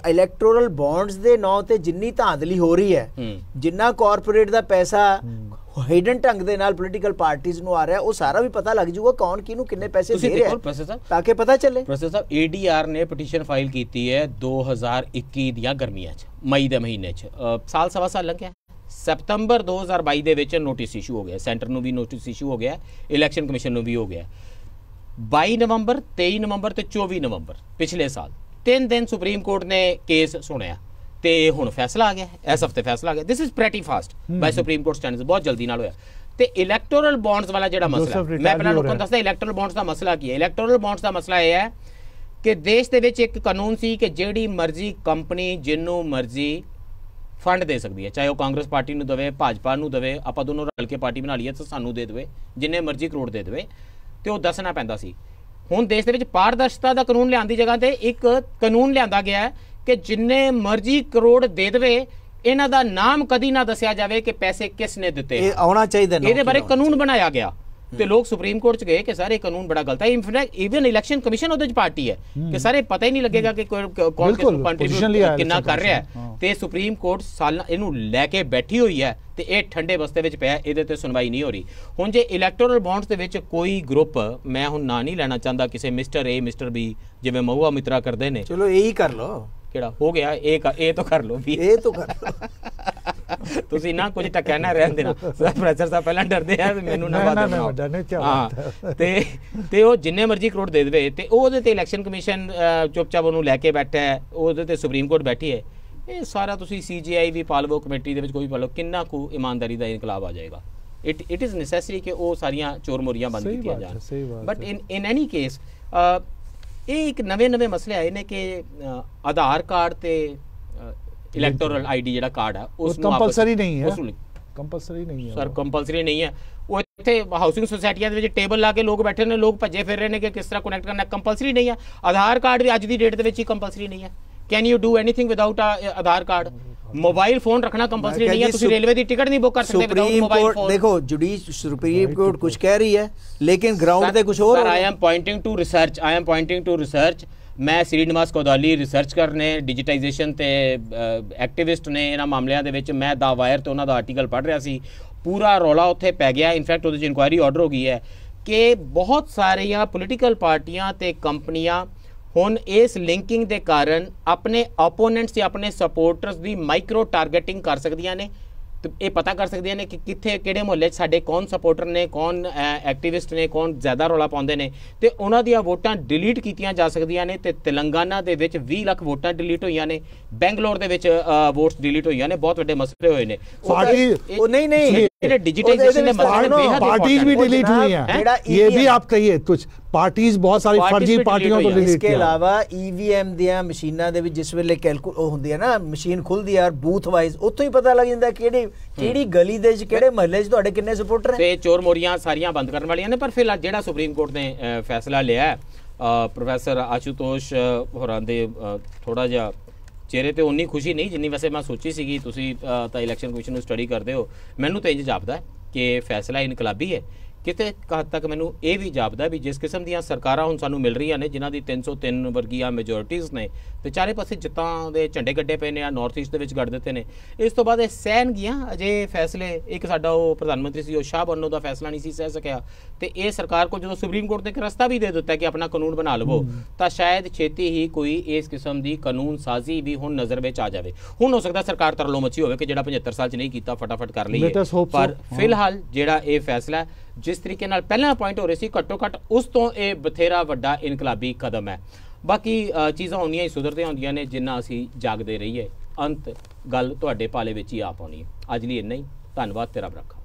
इलेक्टोरल बॉन्ड्स दे नाम ते जिन्नी धांधली हो रही है, जिन्ना कॉर्पोरेट दा पैसा ਹਿਡਨ ਢੰਗ ਦੇ ਨਾਲ ਪੋਲੀਟੀਕਲ ਪਾਰਟੀਆਂ ਨੂੰ ਆ ਰਿਹਾ, ਉਹ ਸਾਰਾ ਵੀ ਪਤਾ ਲੱਗ ਜਾਊਗਾ ਕੌਣ ਕਿਹਨੂੰ ਕਿੰਨੇ ਪੈਸੇ ਦੇ ਰਿਹਾ ਹੈ, ਤਾਂ ਕਿ ਪਤਾ ਚੱਲੇ। ਪ੍ਰੋਫੈਸਰ ਸਾਹਿਬ, ADR ਨੇ ਪਟੀਸ਼ਨ ਫਾਈਲ ਕੀਤੀ ਹੈ 2021 ਦੀਆਂ ਗਰਮੀਆਂ 'ਚ, ਮਈ ਦੇ ਮਹੀਨੇ 'ਚ, ਸਾਲ ਸਵਾ ਸਾਲ ਲੰਘਿਆ। ਸਤੰਬਰ 2022 ਦੇ ਵਿੱਚ ਨੋਟਿਸ ਇਸ਼ੂ ਹੋ ਗਿਆ, ਸੈਂਟਰ ਨੂੰ ਵੀ ਨੋਟਿਸ ਇਸ਼ੂ ਹੋ ਗਿਆ, ਇਲੈਕਸ਼ਨ ਕਮਿਸ਼ਨ ਨੂੰ ਵੀ ਹੋ ਗਿਆ। 22 ਨਵੰਬਰ, 23 ਨਵੰਬਰ ਤੇ 24 ਨਵੰਬਰ ਪਿਛਲੇ ਸਾਲ 3 ਦਿਨ ਸੁਪਰੀਮ ਕੋਰਟ ਨੇ ਕੇਸ ਸੁਣਿਆ ਤੇ ਹੁਣ ਫੈਸਲਾ ਆ ਗਿਆ, ਇਸ ਹਫਤੇ ਫੈਸਲਾ ਆ ਗਿਆ। This is pretty fast by Supreme Court standards, ਬਹੁਤ ਜਲਦੀ ਨਾਲ ਹੋਇਆ। ਤੇ ਇਲੈਕਟੋਰਲ ਬੌਂਡਸ ਵਾਲਾ ਜਿਹੜਾ ਮਸਲਾ, ਮੈਂ ਪਹਿਲਾਂ ਲੋਕਾਂ ਨੂੰ ਦੱਸਦਾ ਇਲੈਕਟੋਰਲ ਬੌਂਡਸ ਦਾ ਮਸਲਾ ਕੀ ਹੈ। ਇਲੈਕਟੋਰਲ ਬੌਂਡਸ ਦਾ ਮਸਲਾ ਇਹ ਹੈ ਕਿ ਦੇਸ਼ ਦੇ ਵਿੱਚ ਇੱਕ ਕਾਨੂੰਨ ਸੀ ਕਿ ਜਿਹੜੀ ਮਰਜ਼ੀ ਕੰਪਨੀ ਜਿਹਨੂੰ ਮਰਜ਼ੀ ਫੰਡ ਦੇ ਸਕਦੀ ਹੈ, ਚਾਹੇ ਉਹ ਕਾਂਗਰਸ ਪਾਰਟੀ ਨੂੰ ਦੇਵੇ, ਭਾਜਪਾ ਨੂੰ ਦੇਵੇ, ਆਪਾਂ ਦੋਨੋਂ ਰਲ ਕੇ ਪਾਰਟੀ ਬਣਾ ਲਈਏ ਤਾਂ ਸਾਨੂੰ ਦੇ ਦੇਵੇ, ਜਿੰਨੇ ਮਰਜ਼ੀ ਕਰੋੜ ਦੇ ਦੇਵੇ, ਤੇ ਉਹ ਦੱਸਣਾ ਪੈਂਦਾ ਸੀ। ਹੁਣ ਦੇਸ਼ ਦੇ ਵਿੱਚ ਪਾਰਦਰਸ਼ਤਾ ਦਾ ਕਾਨੂੰਨ ਲਿਆਉਣ ਦੀ ਜਗ੍ਹਾ ਤੇ ਇੱਕ ਕਾਨੂੰਨ ਲਿਆਂਦਾ ਗਿਆ ਹੈ ਕਿ ਜਿੰਨੇ ਮਰਜ਼ੀ ਕਰੋੜ ਦੇ ਦੇਵੇ, ਇਹਨਾਂ ਦਾ ਨਾਮ ਕਦੀ ਨਾ ਦੱਸਿਆ ਜਾਵੇ ਕਿ ਪੈਸੇ ਕਿਸ ਨੇ ਦਿੱਤੇ। ਇਹ ਆਉਣਾ ਚਾਹੀਦਾ, ਇਹਦੇ ਬਾਰੇ ਕਾਨੂੰਨ ਬਣਾਇਆ ਗਿਆ ਤੇ ਲੋਕ ਸੁਪਰੀਮ ਕੋਰਟ ਚ ਗਏ ਕਿ ਸਾਰੇ ਕਾਨੂੰਨ ਬੜਾ ਗਲਤ ਹੈ। ਇਨਫੈਕਟ ਇਵਨ ਇਲੈਕਸ਼ਨ ਕਮਿਸ਼ਨ ਉਹਦੇ ਚ ਪਾਰਟੀ ਹੈ ਕਿ ਸਾਰੇ ਪਤਾ ਹੀ ਨਹੀਂ ਲੱਗੇਗਾ ਕਿ ਕੌਣ ਕੰਟਰੀਬਿਊਟ ਕਿੰਨਾ ਕਰ ਰਿਹਾ ਹੈ। ਤੇ ਸੁਪਰੀਮ ਕੋਰਟ ਸਾਲ ਇਹਨੂੰ ਲੈ ਕੇ ਬੈਠੀ ਹੋਈ ਹੈ ਤੇ ਇਹ ਠੰਡੇ ਬਸਤੇ ਵਿੱਚ ਪਿਆ, ਇਹਦੇ ਤੇ ਸੁਣਵਾਈ ਨਹੀਂ ਹੋ ਰਹੀ। ਹੁਣ ਜੇ ਇਲੈਕਟੋਰਲ ਬੌਂਡਸ ਦੇ ਵਿੱਚ ਕੋਈ ਗਰੁੱਪ, ਮੈਂ ਹੁਣ ਨਾਂ ਨਹੀਂ ਲੈਣਾ ਚਾਹੁੰਦਾ, ਕਿਸੇ ਮਿਸਟਰ A ਮਿਸਟਰ B ਜਿਵੇਂ ਮਹੂਆ ਮਿੱਤਰਾ ਕਰਦੇ ਨੇ, ਚਲੋ ਇਹ ਹੀ ਕਰ ਲਓ, ਕਿਹੜਾ ਹੋ ਗਿਆ ਇਹ ਤਾਂ ਕਰ ਲਓ ਵੀ, ਇਹ ਤਾਂ ਕਰ ਲਓ ਤੁਸੀਂ ਨਾ ਕੁਝ ਟੱਕਿਆ ਨਾ ਰਹਿਣ ਦੇਣਾ। ਪ੍ਰੋਫੈਸਰ ਸਾਹਿਬ ਪਹਿਲਾਂ ਡਰਦੇ ਆ ਮੈਨੂੰ ਨਾ ਹਾਂ, ਤੇ ਉਹ ਜਿੰਨੇ ਮਰਜ਼ੀ ਕਰੋੜ ਦੇ ਦੇਵੇ ਤੇ ਉਹਦੇ ਤੇ ਇਲੈਕਸ਼ਨ ਕਮਿਸ਼ਨ ਚੁੱਪਚਾਪ ਉਹਨੂੰ ਲੈ ਕੇ ਬੈਠਾ ਹੈ, ਉਹਦੇ ਤੇ ਸੁਪਰੀਮ ਕੋਰਟ ਬੈਠੀ ਹੈ। ਇਹ ਸਾਰਾ ਤੁਸੀਂ CGI ਵੀ ਪਾ ਲਵੋ, ਕਮੇਟੀ ਦੇ ਵਿੱਚ ਕੋਈ ਪਾ ਲਓ, ਕਿੰਨਾ ਕੁ ਇਮਾਨਦਾਰੀ ਦਾ ਇਨਕਲਾਬ ਆ ਜਾਏਗਾ। ਇਟ ਇਜ਼ ਨੈਸੈਸਰੀ ਕਿ ਉਹ ਸਾਰੀਆਂ ਚੋਰ ਮੋਰੀਆਂ ਬੰਦ ਕੀਤੀਆਂ ਜਾਣ। ਬਟ ਇਨ ਐਨੀ ਕੇਸ ਇਹ ਇੱਕ ਨਵੇਂ ਮਸਲੇ ਆਏ ਨੇ ਕਿ ਆਧਾਰ ਕਾਰਡ ਤੇ ਇਲੈਕਟੋਰਲ ID ਜਿਹੜਾ ਕਾਰਡ ਹੈ ਉਸ ਨੂੰ ਕੰਪਲਸਰੀ ਨਹੀਂ ਹੈ, ਕੰਪਲਸਰੀ ਨਹੀਂ ਹੈ ਸਰ, ਕੰਪਲਸਰੀ ਨਹੀਂ ਹੈ। ਉਹ ਇੱਥੇ ਹਾਊਸਿੰਗ ਸੁਸਾਇਟੀਆਂ ਦੇ ਵਿੱਚ ਟੇਬਲ ਲਾ ਕੇ ਲੋਕ ਬੈਠੇ ਨੇ, ਲੋਕ ਭੱਜੇ ਫਿਰ ਰਹੇ ਨੇ ਕਿ ਕਿਸ ਤਰ੍ਹਾਂ ਕਨੈਕਟ ਕਰਨਾ, ਕੰਪਲਸਰੀ ਨਹੀਂ ਹੈ। ਆਧਾਰ ਕਾਰਡ ਵੀ ਅੱਜ ਦੀ ਡੇਟ ਦੇ ਵਿੱਚ ਹੀ ਕੰਪਲਸਰੀ ਨਹੀਂ ਹੈ। Can you do anything without Aadhaar card? Mobile phone ਰੱਖਣਾ ਕੰਪਲਸਰੀ ਨਹੀਂ ਹੈ। ਤੁਸੀਂ ਰੇਲਵੇ ਦੀ ਟਿਕਟ ਨਹੀਂ ਬੁੱਕ ਕਰ ਸਕਦੇ ਵਿਦਆਊਟ ਮੋਬਾਈਲ ਫੋਨ। ਦੇਖੋ ਸੁਪਰੀਮ ਕੋਰਟ ਕੁਝ ਕਹਿ ਰਹੀ ਹੈ ਲੇਕਿਨ ਗਰਾਊਂਡ ਤੇ ਕੁਝ ਹੋਰ। Sir I am pointing to research. ਮੈਂ ਸ੍ਰੀਨਿਵਾਸ ਕੋਦਾਲੀ ਰਿਸਰਚ ਕਰਨੇ, ਡਿਜੀਟਾਈਜੇਸ਼ਨ ਤੇ ਐਕਟਿਵਿਸਟ ਨੇ ਇਹਨਾਂ ਮਾਮਲਿਆਂ ਦੇ ਵਿੱਚ। ਮੈਂ ਦਾ ਵਾਇਰ ਤੇ ਉਹਨਾਂ ਦਾ ਆਰਟੀਕਲ ਪੜ੍ਹ ਰਿਹਾ ਸੀ, ਪੂਰਾ ਰੌਲਾ ਉੱਥੇ ਪੈ ਗਿਆ। ਇਨਫੈਕਟ ਉਹਦੇ 'ਚ ਇਨਕੁਆਇਰੀ ਆਰਡਰ ਹੋ ਗਈ ਹੈ ਕਿ ਬਹੁਤ ਸਾਰੀਆਂ ਪੋਲੀਟੀਕਲ ਪਾਰਟੀਆਂ ਤੇ ਕੰਪਨੀਆਂ ਹੁਣ ਇਸ ਲਿੰਕਿੰਗ ਦੇ ਕਾਰਨ ਆਪਣੇ ਓਪੋਨੈਂਟਸ ਜਾਂ ਆਪਣੇ ਸਪੋਰਟਰਸ ਦੀ ਮਾਈਕਰੋ ਟਾਰਗੇਟਿੰਗ ਕਰ ਸਕਦੀਆਂ ਨੇ। ਤੇ ਇਹ ਪਤਾ ਕਰ ਸਕਦੀਆਂ ਨੇ ਕਿ ਕਿੱਥੇ ਕਿਹੜੇ ਮੁਹੱਲੇ 'ਚ ਸਾਡੇ ਕੌਣ ਸਪੋਰਟਰ ਨੇ, ਕੌਣ ਐਕਟਿਵਿਸਟ ਨੇ, ਕੌਣ ਜ਼ਿਆਦਾ ਰੌਲਾ ਪਾਉਂਦੇ ਨੇ, ਤੇ ਉਹਨਾਂ ਦੀਆਂ ਵੋਟਾਂ ਡਿਲੀਟ ਕੀਤੀਆਂ ਜਾ ਸਕਦੀਆਂ ਨੇ। ਤੇ ਤੇਲੰਗਾਨਾ ਦੇ ਵਿੱਚ 20 ਲੱਖ ਵੋਟਾਂ ਡਿਲੀਟ ਹੋਈਆਂ ਨੇ, ਬੈਂਗਲੌਰ ਦੇ ਵਿੱਚ ਵੋਟਸ ਡਿਲੀਟ ਹੋਈਆਂ ਨੇ, ਬਹੁਤ ਵੱਡੇ ਮਸਲੇ ਹੋਏ ਨੇ। ਉਹ ਨਹੀਂ ਜਿਹੜੇ ਡਿਜੀਟਾਈजेशन ਦੇ ਮਸਲੇ ਨੇ, पार्टीज भी डिलीट हुई हैं, ये भी आप कहिए कुछ पार्टीज बहुत सारी फर्जी पार्टियों को डिलीट इसके अलावा EVM ਦੀਆਂ ਮਸ਼ੀਨਾਂ ਦੇ ਵਿੱਚ ਜਿਸ ਵੇਲੇ ਉਹ ਹੁੰਦੀ ਹੈ ਨਾ, ਮਸ਼ੀਨ ਖੁੱਲਦੀ ਹੈ ਬੂਥ ਵਾਈਜ਼, ਉੱਥੋਂ ਹੀ ਪਤਾ ਲੱਗ ਜਾਂਦਾ ਕਿਹੜੀ ਗਲੀ ਦੇ ਵਿੱਚ ਕਿਹੜੇ ਮਹੱਲੇ 'ਚ ਤੁਹਾਡੇ ਕਿੰਨੇ ਸਪੋਰਟਰ ਨੇ। ਤੇ ਚੋਰ ਮੋਰੀਆਂ ਸਾਰੀਆਂ ਬੰਦ ਕਰਨ ਵਾਲੀਆਂ ਨੇ। ਪਰ ਫਿਲਹਾਲ ਜਿਹੜਾ ਸੁਪਰੀਮ ਕੋਰਟ ਨੇ ਫੈਸਲਾ ਲਿਆ, ਪ੍ਰੋਫੈਸਰ ਆਸ਼ੂਤੋਸ਼ ਹੋਰਾਂ ਦੇ ਥੋੜਾ ਜਿਹਾ ਚਿਹਰੇ ਤੇ ਉਨੀ ਖੁਸ਼ੀ ਨਹੀਂ ਜਿੰਨੀ ਵੈਸੇ ਮੈਂ ਸੋਚੀ ਸੀਗੀ। ਤੁਸੀਂ ਤਾਂ ਇਲੈਕਸ਼ਨ ਕਮਿਸ਼ਨ ਨੂੰ ਸਟੱਡੀ ਕਰਦੇ ਹੋ, ਮੈਨੂੰ ਤਾਂ ਇੰਜ ਜਾਪਦਾ ਕਿ ਫੈਸਲਾ ਇਨਕਲਾਬੀ ਹੈ। ਕਿਤੇ ਹੱਦ ਤੱਕ ਮੈਨੂੰ ਇਹ ਵੀ ਜਾਪਦਾ ਵੀ ਜਿਸ ਕਿਸਮ ਦੀਆਂ ਸਰਕਾਰਾਂ ਹੁਣ ਸਾਨੂੰ ਮਿਲ ਰਹੀਆਂ ਨੇ, ਜਿਨ੍ਹਾਂ ਦੀ 303 ਵਰਗੀਆਂ ਮੈਜੋਰਿਟੀਜ਼ ਨੇ ਤੇ ਚਾਰੇ ਪਾਸੇ ਜਿੱਤਾਂ ਦੇ ਝੰਡੇ ਗੱਡੇ ਪਏ ਨੇ, ਆ ਨਾਰਥ ਈਸਟ ਦੇ ਵਿੱਚ ਗੱਡ ਦਿੱਤੇ ਨੇ, ਇਸ ਤੋਂ ਬਾਅਦ ਇਹ ਸਹਿਣਗੀਆਂ ਅਜੇ ਫੈਸਲੇ। ਇੱਕ ਸਾਡਾ ਉਹ ਪ੍ਰਧਾਨ ਮੰਤਰੀ ਸੀ, ਉਹ ਸ਼ਾਹ ਬੰਨੋ ਦਾ ਫੈਸਲਾ ਨਹੀਂ ਸੀ ਸਹਿ ਸਕਿਆ, ਤੇ ਇਹ ਸਰਕਾਰ ਕੋਲ ਜਦੋਂ ਸੁਪਰੀਮ ਕੋਰਟ ਨੇ ਇੱਕ ਰਸਤਾ ਵੀ ਦੇ ਦਿੱਤਾ ਕਿ ਆਪਣਾ ਕਾਨੂੰਨ ਬਣਾ ਲਵੋ, ਤਾਂ ਸ਼ਾਇਦ ਛੇਤੀ ਹੀ ਕੋਈ ਇਸ ਕਿਸਮ ਦੀ ਕਾਨੂੰਨ ਸਾਜ਼ੀ ਵੀ ਹੁਣ ਨਜ਼ਰ ਵਿੱਚ ਆ ਜਾਵੇ। ਹੁਣ ਹੋ ਸਕਦਾ ਸਰਕਾਰ ਤਰਲੋ ਮੱਛੀ ਹੋਵੇ ਕਿ ਜਿਹੜਾ 75 ਸਾਲ 'ਚ ਨਹੀਂ ਕੀਤਾ ਫਟਾਫਟ ਕਰ ਲਈਏ, ਪਰ ਫਿਲਹਾਲ ਜਿਹੜਾ ਇਹ ਫੈਸਲਾ ਜਿਸ ਤਰੀਕੇ ਨਾਲ ਪਹਿਲਾਂ ਪੁਆਇੰਟ ਹੋ ਰਹੇ ਸੀ, ਘੱਟੋ ਘੱਟ ਉਸ ਤੋਂ ਇਹ ਬਥੇਰਾ ਵੱਡਾ ਇਨਕਲਾਬੀ ਕਦਮ ਹੈ। ਬਾਕੀ ਚੀਜ਼ਾਂ ਹੁੰਦੀਆਂ ਹੀ ਸੁਧਰਦੀਆਂ ਹੁੰਦੀਆਂ ਨੇ, ਜਿੰਨਾ ਅਸੀਂ ਜਾਗਦੇ ਰਹੀਏ ਅੰਤ ਗੱਲ ਤੁਹਾਡੇ ਪਾਲੇ ਵਿੱਚ ਹੀ ਆ ਪਾਉਣੀ ਹੈ। ਅੱਜ ਲਈ ਇੰਨਾ ਹੀ, ਧੰਨਵਾਦ, ਤੇਰਾ ਰੱਖਾ।